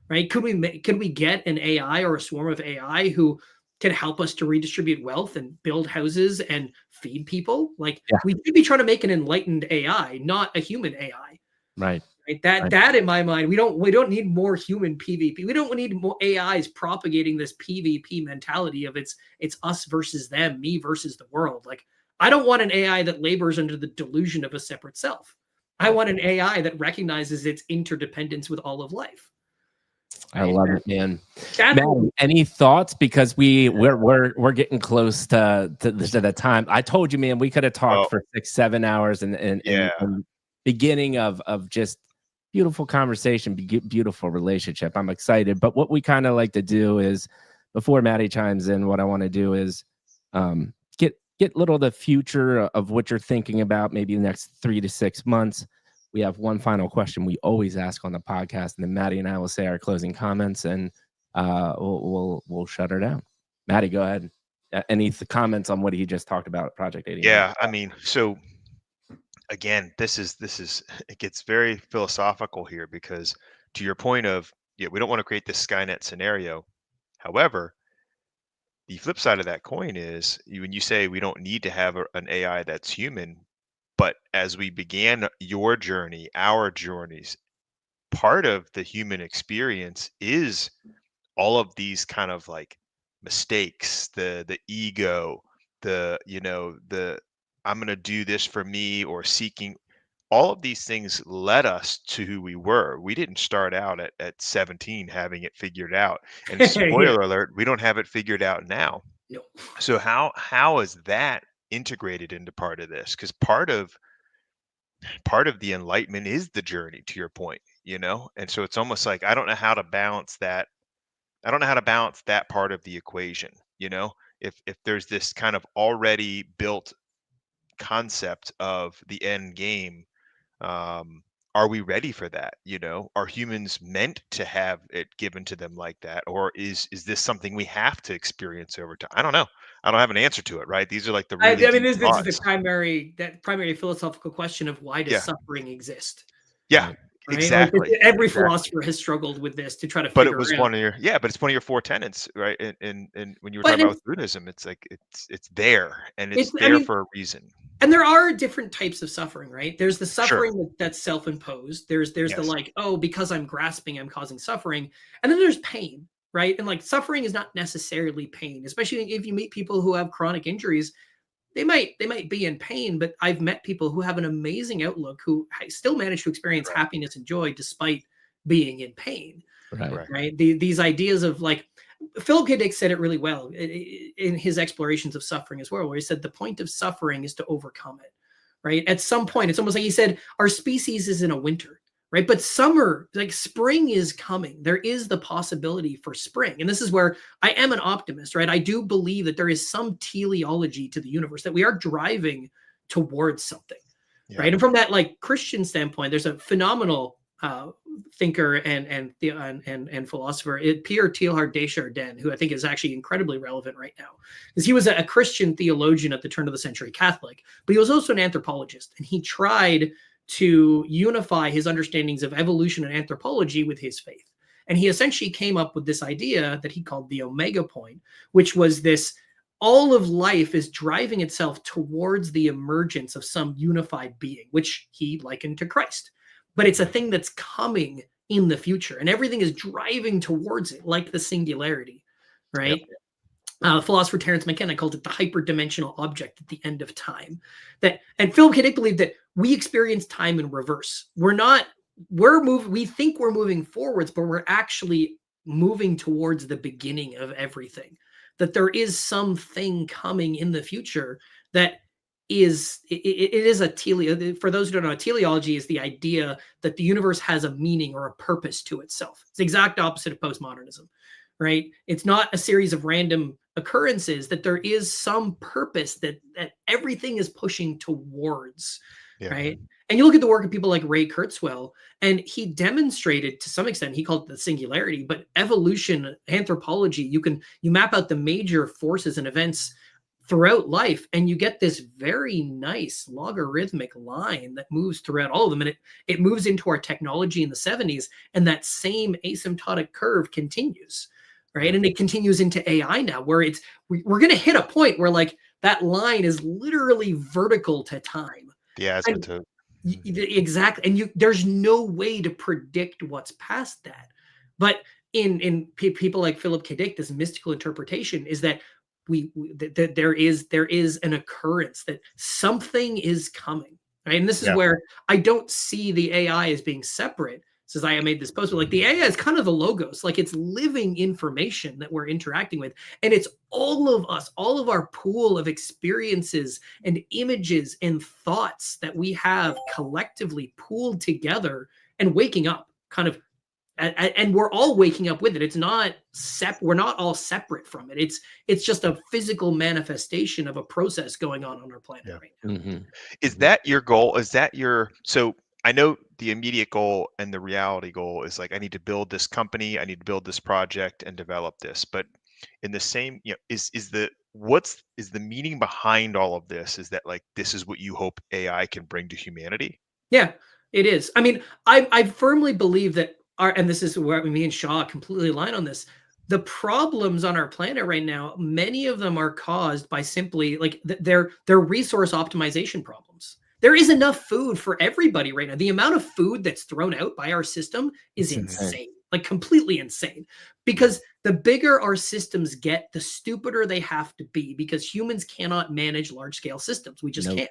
right? Could we get an AI or a swarm of AI who can help us to redistribute wealth and build houses and feed people? Like we should be trying to make an enlightened AI, not a human AI. Right. That in my mind, we don't need more human PvP. We don't need more AIs propagating this PvP mentality of it's us versus them, me versus the world. Like, I don't want an AI that labors under the delusion of a separate self. I want an AI that recognizes its interdependence with all of life. I love it, man. Matt, any thoughts? Because we're getting close to the time. I told you, man, we could have talked for 6-7 hours, and beginning of just beautiful conversation, beautiful relationship. I'm excited. But what we kind of like to do is, before Maddie chimes in, what I want to do is get little the future of what you're thinking about, maybe the next 3 to 6 months. We have one final question we always ask on the podcast, and then Maddie and I will say our closing comments, and we'll shut her down. Maddie, go ahead. Any comments on what he just talked about at Project 80? Yeah, I mean, so again, this is it gets very philosophical here, because to your point of, we don't want to create this Skynet scenario. However, the flip side of that coin is when you say we don't need to have an AI that's human, but as we began your journey, our journeys, part of the human experience is all of these kind of like mistakes, the ego, the I'm going to do this for me, or seeking. All of these things led us to who we were. We didn't start out at 17 having it figured out. And spoiler alert, we don't have it figured out now. No. So how is that integrated into part of this? Because part of the enlightenment is the journey, to your point, and so it's almost like I don't know how to balance that. I don't know how to balance that part of the equation. If there's this kind of already built concept of the end game, are we ready for that? Are humans meant to have it given to them like that, or is this something we have to experience over time? I don't know. I don't have an answer to it, right? These are like the really this is the primary philosophical question of why does suffering exist? Yeah, right? Exactly. Like, every philosopher has struggled with this to try to but figure it was out. but it's one of your 4 tenets, right? And when you were talking about Buddhism, it's like it's there, and it's there for a reason. And there are different types of suffering, right? There's the suffering that's self-imposed. There's the like, oh, because I'm grasping, I'm causing suffering. And then there's pain, right? And like, suffering is not necessarily pain, especially if you meet people who have chronic injuries. They might be in pain, but I've met people who have an amazing outlook who still manage to experience happiness and joy despite being in pain. Right? These ideas of like, Philip K. Dick said it really well in his explorations of suffering as well, where he said the point of suffering is to overcome it, right? At some point, it's almost like he said, our species is in a winter, right? But summer, like spring is coming. There is the possibility for spring. And this is where I am an optimist, right? I do believe that there is some teleology to the universe, that we are driving towards something, right? And from that like Christian standpoint, there's a phenomenal thinker and philosopher, Pierre Teilhard de Chardin, who I think is actually incredibly relevant right now, because he was a Christian theologian at the turn of the century, Catholic, but he was also an anthropologist, and he tried to unify his understandings of evolution and anthropology with his faith. And he essentially came up with this idea that he called the omega point, which was this: all of life is driving itself towards the emergence of some unified being, which he likened to Christ. But it's a thing that's coming in the future, and everything is driving towards it, like the singularity, right? Yep. Philosopher Terence McKenna called it the hyperdimensional object at the end of time. And Philip K. Dick believed that we experience time in reverse. We think we're moving forwards, but we're actually moving towards the beginning of everything. That there is something coming in the future that is a for those who don't know, teleology is the idea that the universe has a meaning or a purpose to itself. It's the exact opposite of postmodernism, right? It's not a series of random occurrences, that there is some purpose that everything is pushing towards, right? And you look at the work of people like Ray Kurzweil, and he demonstrated to some extent, he called it the singularity, but evolution, anthropology, you map out the major forces and events throughout life, and you get this very nice logarithmic line that moves throughout all of them. And it moves into our technology in the 70s, and that same asymptotic curve continues, right? And it continues into AI now, where we're going to hit a point where like that line is literally vertical to time. The asymptote. Exactly. And there's no way to predict what's past that. But in people like Philip K. Dick, this mystical interpretation is that there is an occurrence, that something is coming, right? And this is where I don't see the AI as being separate. Says I made this post, but like the AI is kind of the logos, like it's living information that we're interacting with, and it's all of us, all of our pool of experiences and images and thoughts that we have collectively pooled together and waking up, kind of. And we're all waking up with it. It's not we're not all separate from it. It's just a physical manifestation of a process going on our planet right now. Mm-hmm. Is that your goal? So I know the immediate goal and the reality goal is like, I need to build this company, I need to build this project and develop this. But in the same, is the meaning behind all of this? Is that like, this is what you hope AI can bring to humanity? Yeah, it is. I mean, I firmly believe that and this is where me and Shaw completely align on this. The problems on our planet right now, many of them are caused by simply like they're resource optimization problems. There is enough food for everybody right now. The amount of food that's thrown out by our system is insane, like completely insane. Because the bigger our systems get, the stupider they have to be, because humans cannot manage large scale systems. We just can't.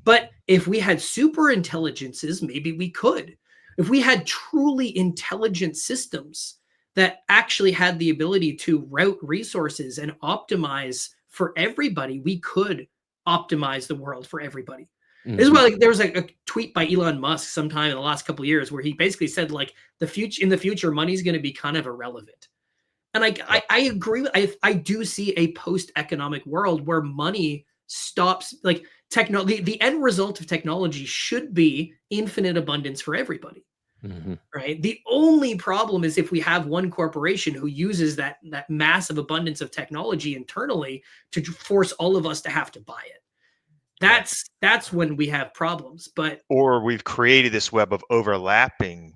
But if we had super intelligences, maybe we could. If we had truly intelligent systems that actually had the ability to route resources and optimize for everybody, we could optimize the world for everybody. Mm-hmm. This is why like, there was a tweet by Elon Musk sometime in the last couple of years where he basically said like in the future, money's going to be kind of irrelevant. And I agree. I do see a post-economic world where money stops, like technology. The end result of technology should be infinite abundance for everybody. Mm-hmm. Right. The only problem is if we have one corporation who uses that massive abundance of technology internally to force all of us to have to buy it. That's when we have problems. Or we've created this web of overlapping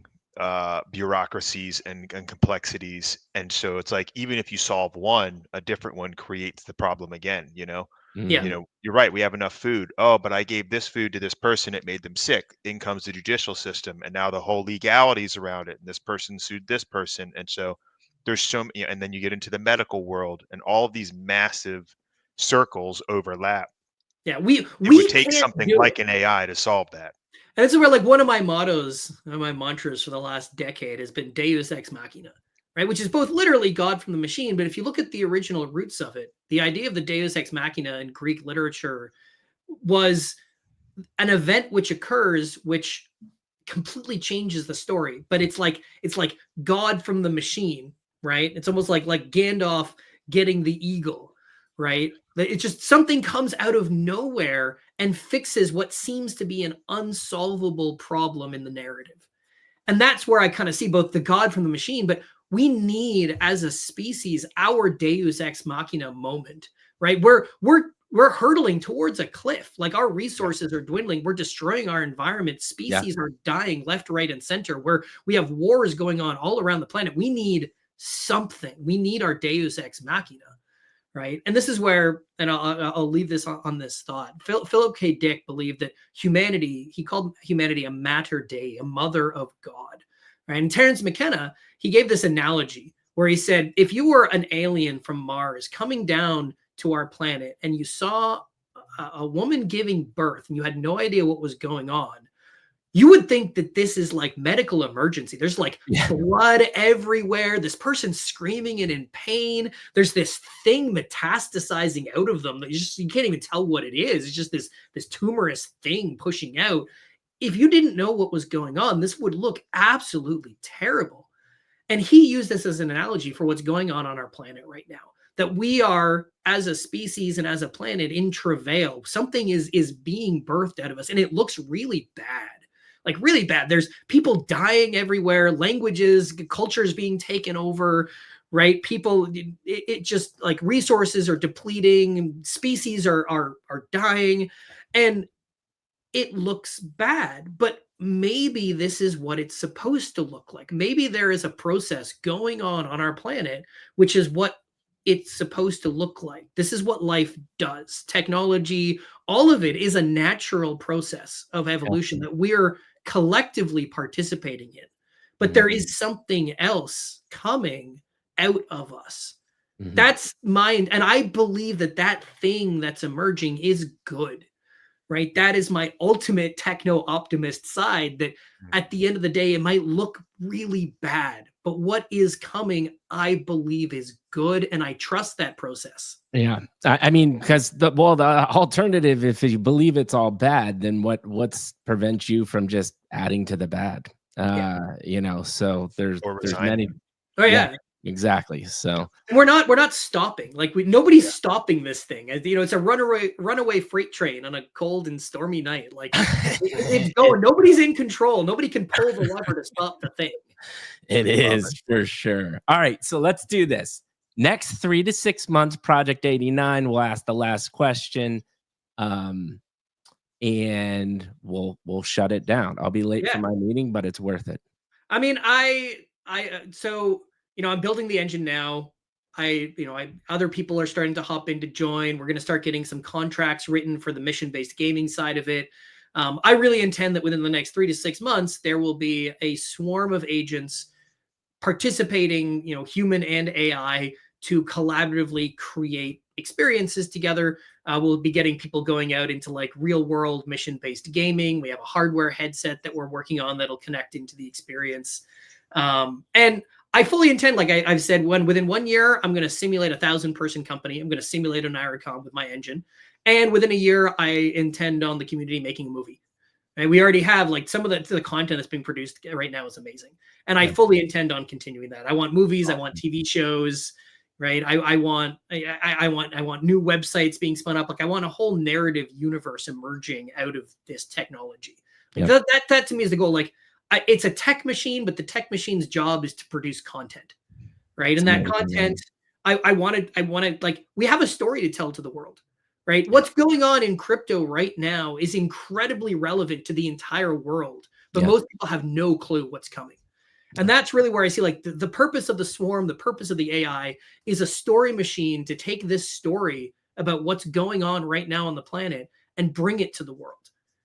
bureaucracies and complexities, and so it's like, even if you solve one, a different one creates the problem again. You're right, we have enough food. Oh, but I gave this food to this person, it made them sick. In comes the judicial system, and now the whole legalities around it, and this person sued this person, and so there's and then you get into the medical world, and all of these massive circles overlap. We would take something like an AI to solve that. And this is where like one of my mottos, my mantras for the last decade has been Deus ex machina, right? Which is both literally God from the machine, but if you look at the original roots of it, the idea of the Deus ex machina in Greek literature was an event which occurs, which completely changes the story. But it's like God from the machine, right? It's almost like Gandalf getting the eagle, right? It's just something comes out of nowhere and fixes what seems to be an unsolvable problem in the narrative. And that's where I kind of see both the God from the machine, but we need as a species our Deus ex machina moment, right? We're hurtling towards a cliff. Like our resources are dwindling. We're destroying our environment. Species are dying left, right, and center. Where we have wars going on all around the planet. We need something. We need our Deus ex machina, right? And this is where, and I'll leave this on this thought. Philip K. Dick believed that humanity, he called humanity a mater Dei, a mother of God, right? And Terence McKenna, he gave this analogy where he said, if you were an alien from Mars coming down to our planet and you saw a woman giving birth and you had no idea what was going on, you would think that this is like medical emergency. There's like blood everywhere. This person's screaming and in pain. There's this thing metastasizing out of them that you can't even tell what it is. It's just this tumorous thing pushing out. If you didn't know what was going on, this would look absolutely terrible. And he used this as an analogy for what's going on our planet right now. That we are, as a species and as a planet, in travail. Something is being birthed out of us, and it looks really bad. Like really bad. There's people dying everywhere, languages, cultures being taken over, right? People, it just like resources are depleting, species are dying, and it looks bad. But maybe this is what it's supposed to look like. Maybe there is a process going on our planet, which is what it's supposed to look like. This is what life does. Technology, all of it is a natural process of evolution that we're collectively participating in. But there is something else coming out of us. That's mine. And I believe that thing that's emerging is good, right? That is my ultimate techno optimist side, that at the end of the day, it might look really bad, but what is coming, I believe, is good. And I trust that process. Yeah. I mean, because the alternative, if you believe it's all bad, then what's prevents you from just adding to the bad? You know, so there's many. Oh yeah. Exactly. So and we're not stopping. Like nobody's stopping this thing. You know, it's a runaway freight train on a cold and stormy night. Like it's going. Nobody's in control. Nobody can pull the lever to stop the thing. It is for sure. All right, so let's do this. Next 3 to 6 months, Project 89. We'll ask the last question, and we'll shut it down. I'll be late for my meeting, but it's worth it. I mean, so you know, I'm building the engine now. Other people are starting to hop in to join. We're going to start getting some contracts written for the mission-based gaming side of it. I really intend that within the next 3 to 6 months, there will be a swarm of agents participating, you know, human and AI, to collaboratively create experiences together. We'll be getting people going out into like real world mission-based gaming. We have a hardware headset that we're working on that'll connect into the experience. And I fully intend, like I've said, within 1 year, I'm going to simulate 1,000-person company. I'm going to simulate an IRCOM with my engine. And within a year, I intend on the community making a movie. And we already have like some of the content that's being produced right now is amazing. And I fully intend on continuing that. I want movies. I want TV shows, right? I want new websites being spun up. Like I want a whole narrative universe emerging out of this technology. Like that to me is the goal. Like it's a tech machine, but the tech machine's job is to produce content, right? And that content, I wanted like, we have a story to tell to the world, right? What's going on in crypto right now is incredibly relevant to the entire world, but most people have no clue what's coming. And that's really where I see like the purpose of the swarm, the purpose of the AI is a story machine to take this story about what's going on right now on the planet and bring it to the world.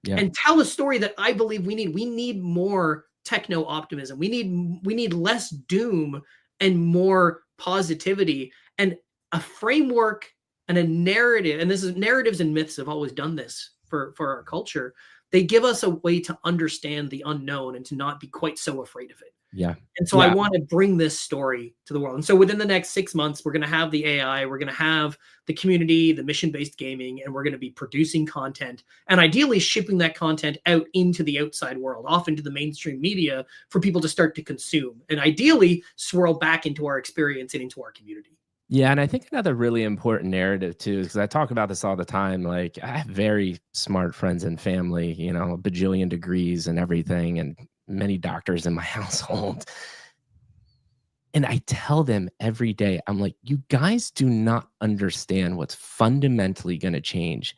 And tell a story that I believe we need. We need more techno optimism. We need less doom and more positivity, and a framework and a narrative. And this is narratives and myths have always done this for our culture. They give us a way to understand the unknown and to not be quite so afraid of it. And so I want to bring this story to the world. And so within the next 6 months, we're going to have the AI, we're going to have the community, the mission-based gaming, and we're going to be producing content and ideally shipping that content out into the outside world, off into the mainstream media for people to start to consume and ideally swirl back into our experience and into our community. Yeah, and I think another really important narrative too, because I talk about this all the time. Like, I have very smart friends and family, a bajillion degrees and everything, and many doctors in my household. And I tell them every day, I'm like, you guys do not understand what's fundamentally going to change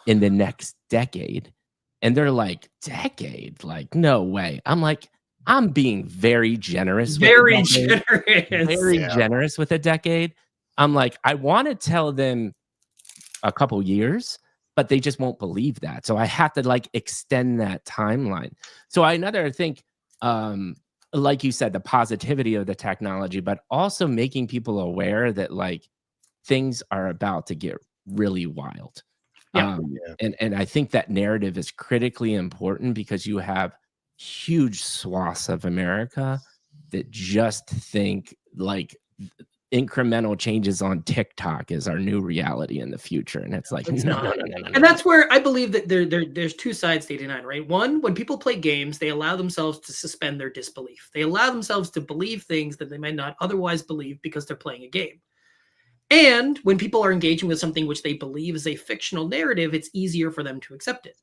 in the next decade. And they're like, decade? Like, no way. I'm like, I'm being very generous with Very a decade. generous. Very generous with a decade. I'm like, I want to tell them a couple years, but they just won't believe that. So I have to like extend that timeline. So I another think, like you said, the positivity of the technology, but also making people aware that like things are about to get really wild. Yeah. And I think that narrative is critically important because you have huge swaths of America that just think like incremental changes on TikTok is our new reality in the future. And it's like, It's no, not. no, no, no, no, And no. that's where I believe that there's two sides to 89, right? One, when people play games, they allow themselves to suspend their disbelief. They allow themselves to believe things that they might not otherwise believe because they're playing a game. And when people are engaging with something which they believe is a fictional narrative, it's easier for them to accept it.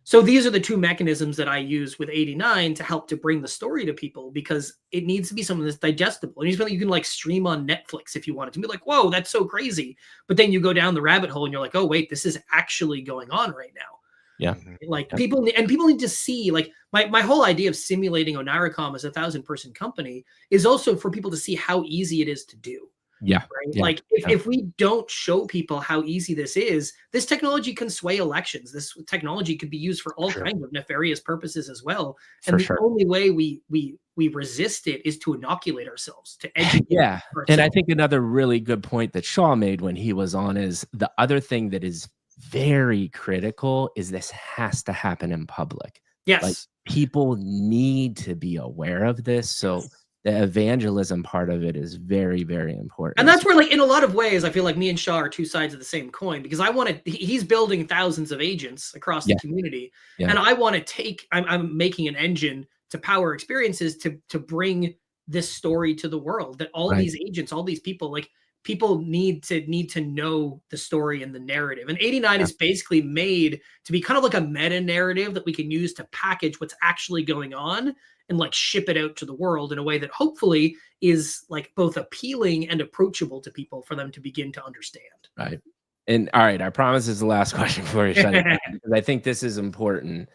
So these are the two mechanisms that I use with 89 to help to bring the story to people, because it needs to be something that's digestible. And you can like stream on Netflix if you wanted to be like, whoa, that's so crazy. But then you go down the rabbit hole and you're like, oh, wait, this is actually going on right now. Yeah. Like people need to see, like my whole idea of simulating Oniricom as a 1,000-person company is also for people to see how easy it is to do. Yeah. Right? Yeah. Like if we don't show people how easy this is, this technology can sway elections. This technology could be used for all kinds of nefarious purposes as well. And the only way we resist it is to inoculate ourselves, to educate ourselves. And I think another really good point that Shaw made when he was on is the other thing that is very critical is this has to happen in public. Yes. Like people need to be aware of this. So the evangelism part of it is very, very important. And that's where, like, in a lot of ways, I feel like me and Shaw are two sides of the same coin, because I want to, he's building thousands of agents across the community. And I want to take, I'm making an engine to power experiences to bring this story to the world, that all these agents, all these people, like people need to know the story and the narrative. And 89 is basically made to be kind of like a meta narrative that we can use to package what's actually going on and like ship it out to the world in a way that hopefully is like both appealing and approachable to people for them to begin to understand. Right. And all right, I promise this is the last question before you shut it down, because I think this is important.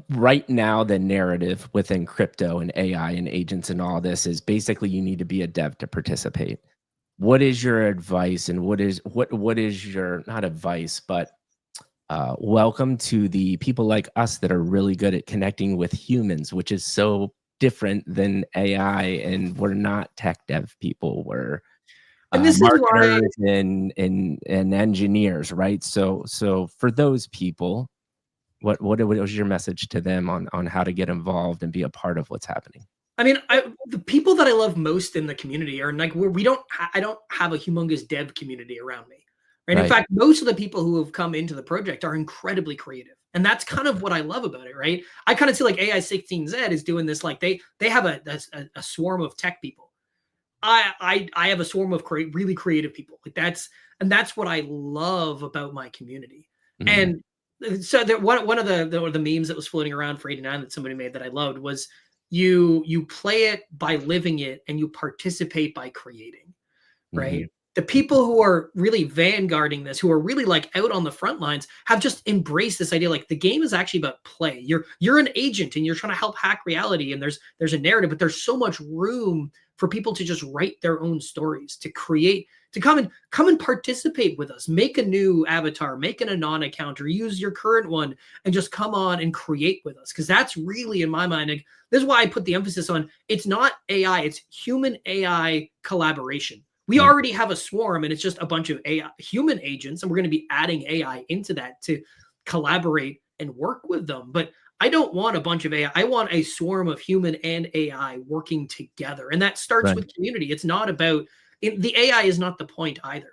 Right now, the narrative within crypto and AI and agents and all this is basically you need to be a dev to participate. What is your advice, and what is your, not advice, but welcome to the people like us that are really good at connecting with humans, which is so different than AI. And we're not tech dev people. We're and this marketers and engineers, right? So for those people, what was your message to them on how to get involved and be a part of what's happening? I mean, the people that I love most in the community are like, I don't have a humongous dev community around me. Right? In fact, most of the people who have come into the project are incredibly creative. And that's kind of what I love about it, right? I kind of see like AI16Z is doing this, like they have a swarm of tech people. I have a swarm of really creative people. Like that's what I love about my community. And so one of the memes that was floating around for 89 that somebody made that I loved was you play it by living it and you participate by creating, right? The people who are really vanguarding this, who are really like out on the front lines, have just embraced this idea. Like the game is actually about play. You're an agent and you're trying to help hack reality. And there's a narrative, but there's so much room for people to just write their own stories, to create, to come and participate with us. Make a new avatar, make an anon account, or use your current one and just come on and create with us. Because that's really, in my mind, like, this is why I put the emphasis on it's not AI, it's human AI collaboration. We already have a swarm, and it's just a bunch of AI, human agents, and we're going to be adding AI into that to collaborate and work with them. But I don't want a bunch of AI. I want a swarm of human and AI working together. And that starts with community. It's not about the AI is not the point either.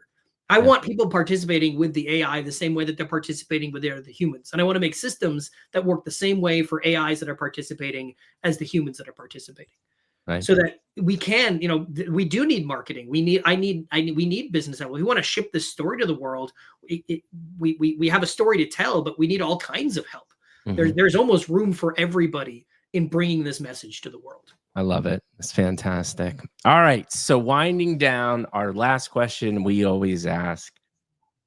I want people participating with the AI the same way that they're participating with the humans. And I want to make systems that work the same way for AIs that are participating as the humans that are participating. Right. so that we can, we do need marketing. We need business. We want to ship this story to the world. We have a story to tell, but we need all kinds of help. There's almost room for everybody in bringing this message to the world. I love it. It's fantastic. All right. So winding down, our last question we always ask.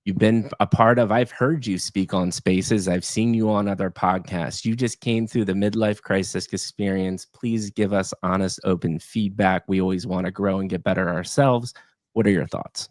You've been a part of, I've heard you speak on spaces. I've seen you on other podcasts. You just came through the midlife crisis experience. Please give us honest, open feedback. We always want to grow and get better ourselves. What are your thoughts?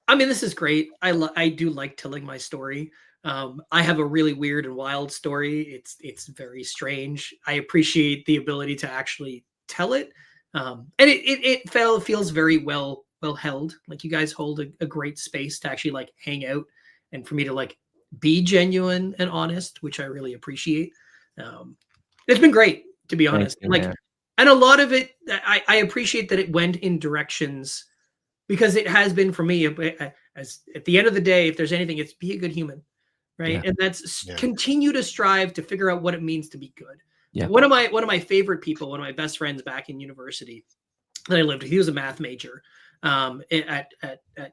I mean, this is great. I do like telling my story. I have a really weird and wild story. It's very strange. I appreciate the ability to actually tell it. And it feels very well held. Like, you guys hold a great space to actually like hang out and for me to like be genuine and honest, which I really appreciate. It's been great, to be honest. And a lot of it, I appreciate that it went in directions, because it has been for me, as at the end of the day, if there's anything, it's be a good human, right? And that's continue to strive to figure out what it means to be good. One of my favorite people, one of my best friends back in university that I lived with, he was a math major at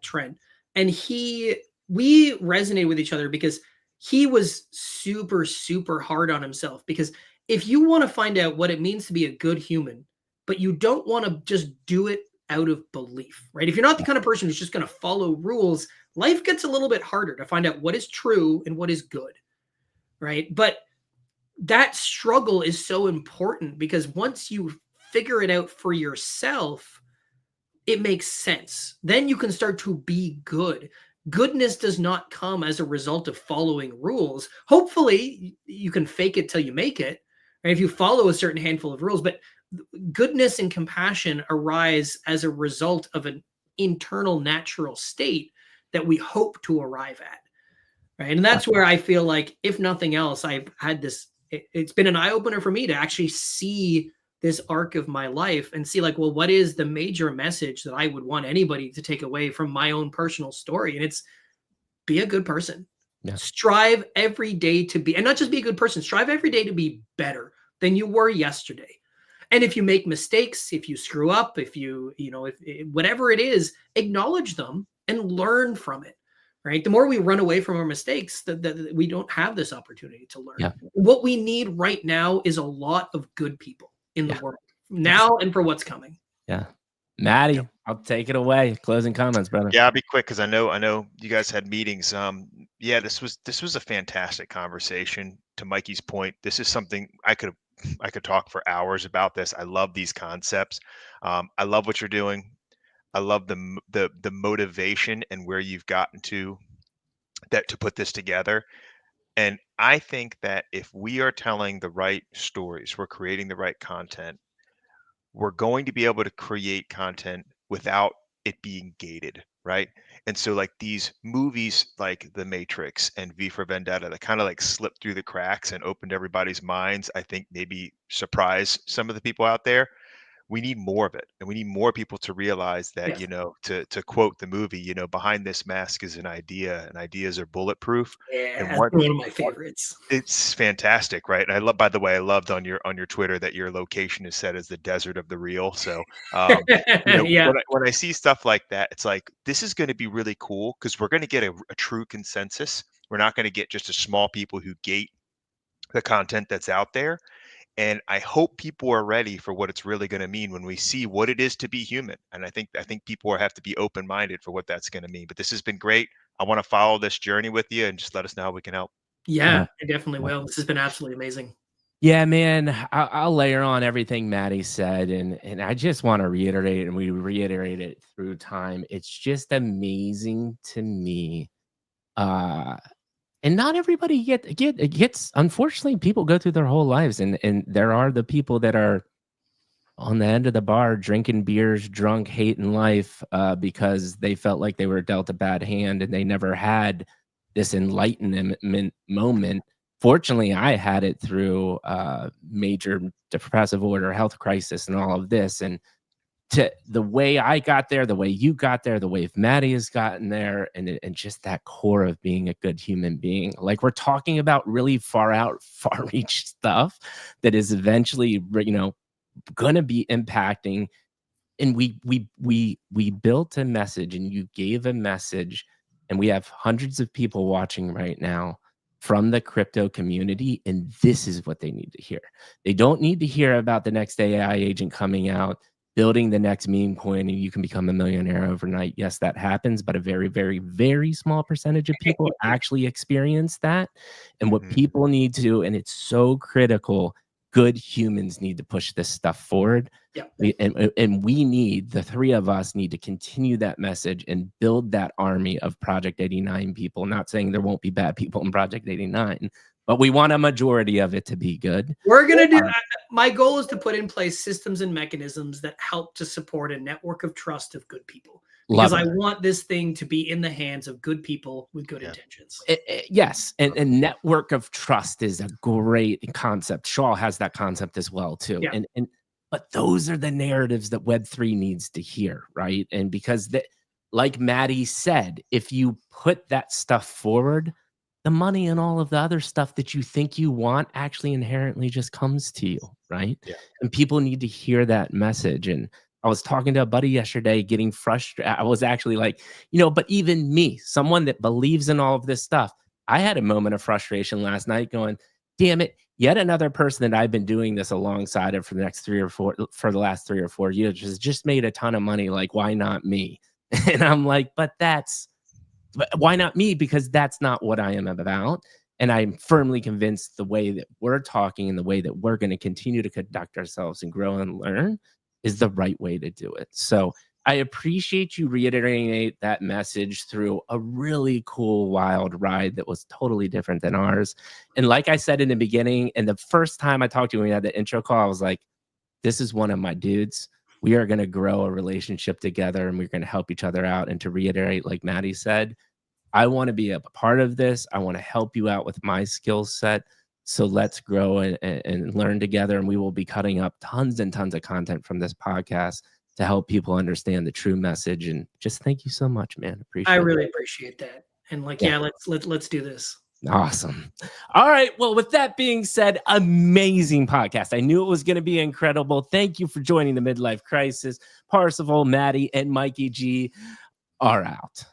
Trent, and we resonated with each other because he was super, super hard on himself. Because if you want to find out what it means to be a good human, but you don't want to just do it out of belief, right? If you're not the kind of person who's just going to follow rules, life gets a little bit harder to find out what is true and what is good, right? But that struggle is so important, because once you figure it out for yourself, it makes sense. Then you can start to be good. Goodness does not come as a result of following rules. Hopefully, you can fake it till you make it, right? If you follow a certain handful of rules, but goodness and compassion arise as a result of an internal natural state that we hope to arrive at, right? And that's where I feel like, if nothing else, I've had this, it's been an eye-opener for me to actually see this arc of my life and see, like, well, what is the major message that I would want anybody to take away from my own personal story? And it's, be a good person. Strive every day to be, and not just be a good person, strive every day to be better than you were yesterday. And if you make mistakes, if you screw up, if whatever it is, acknowledge them and learn from it, right? The more we run away from our mistakes, that we don't have this opportunity to learn. What we need right now is a lot of good people in the world now and for what's coming. Maddie, I'll take it away. Closing comments, brother. I'll be quick, because I know you guys had meetings. This was a fantastic conversation. To Mikey's point, this is something I could talk for hours about this. I love these concepts. I love what you're doing. I love the motivation and where you've gotten to put this together. And I think that if we are telling the right stories, we're creating the right content, we're going to be able to create content without it being gated, right? And so, like, these movies like The Matrix and V for Vendetta, that kind of like slipped through the cracks and opened everybody's minds, I think maybe surprise some of the people out there. We need more of it, and we need more people to realize that, to quote the movie, behind this mask is an idea, and ideas are bulletproof. And That's one of my favorites. It's fantastic, right? And by the way, I loved on your Twitter that your location is set as the desert of the real. So when I see stuff like that, it's like, this is going to be really cool, because we're going to get a true consensus. We're not going to get just a small people who gate the content that's out there. And I hope people are ready for what it's really going to mean when we see what it is to be human. And I think people have to be open-minded for what that's going to mean. But this has been great. I want to follow this journey with you, and just let us know how we can help. I definitely will. This has been absolutely amazing. Yeah, man, I'll layer on everything Maddie said, and I just want to reiterate, and we reiterate it through time. It's just amazing to me. And not everybody gets, unfortunately, people go through their whole lives, and there are the people that are on the end of the bar drinking beers, drunk, hating life, because they felt like they were dealt a bad hand and they never had this enlightenment moment. Fortunately, I had it through major depressive order, health crisis, and all of this. And to the way I got there, the way you got there, the way Maddie has gotten there, and just that core of being a good human being. Like, we're talking about really far reach stuff that is eventually, going to be impacting. And we built a message, and you gave a message, and we have hundreds of people watching right now from the crypto community, and this is what they need to hear. They don't need to hear about the next AI agent coming out, building the next meme coin, and you can become a millionaire overnight. Yes, that happens, but a very, very, very small percentage of people actually experience that. And what people need to, and it's so critical, good humans need to push this stuff forward. Yeah. And we need, the three of us need to continue that message and build that army of Project 89 people. Not saying there won't be bad people in Project 89, but we want a majority of it to be good. We're going to do, my goal is to put in place systems and mechanisms that help to support a network of trust of good people. Because I want this thing to be in the hands of good people with good intentions. Yes. And network of trust is a great concept. Shaw has that concept as well, too. Yeah. But those are the narratives that Web3 needs to hear, right? And because, like Maddie said, if you put that stuff forward, the money and all of the other stuff that you think you want actually inherently just comes to you, right? Yeah. And people need to hear that message. And I was talking to a buddy yesterday, getting frustrated. I was actually like, but even me, someone that believes in all of this stuff, I had a moment of frustration last night going, damn it, yet another person that I've been doing this alongside of for the last 3 or 4 years has just made a ton of money. Like, why not me? And I'm like, but why not me? Because that's not what I am about. And I'm firmly convinced the way that we're talking and the way that we're going to continue to conduct ourselves and grow and learn is the right way to do it. So I appreciate you reiterating that message through a really cool, wild ride that was totally different than ours. And like I said in the beginning, and the first time I talked to you when we had the intro call, I was like, this is one of my dudes. We are going to grow a relationship together, and we're going to help each other out. And to reiterate, like Maddie said, I want to be a part of this. I want to help you out with my skill set. So let's grow and learn together. And we will be cutting up tons and tons of content from this podcast to help people understand the true message. And just thank you so much, man. I really appreciate that. And let's do this. Awesome. All right. Well, with that being said, amazing podcast. I knew it was going to be incredible. Thank you for joining the Midlife Crisis. Parzival, Maddie, and Mikey G are out.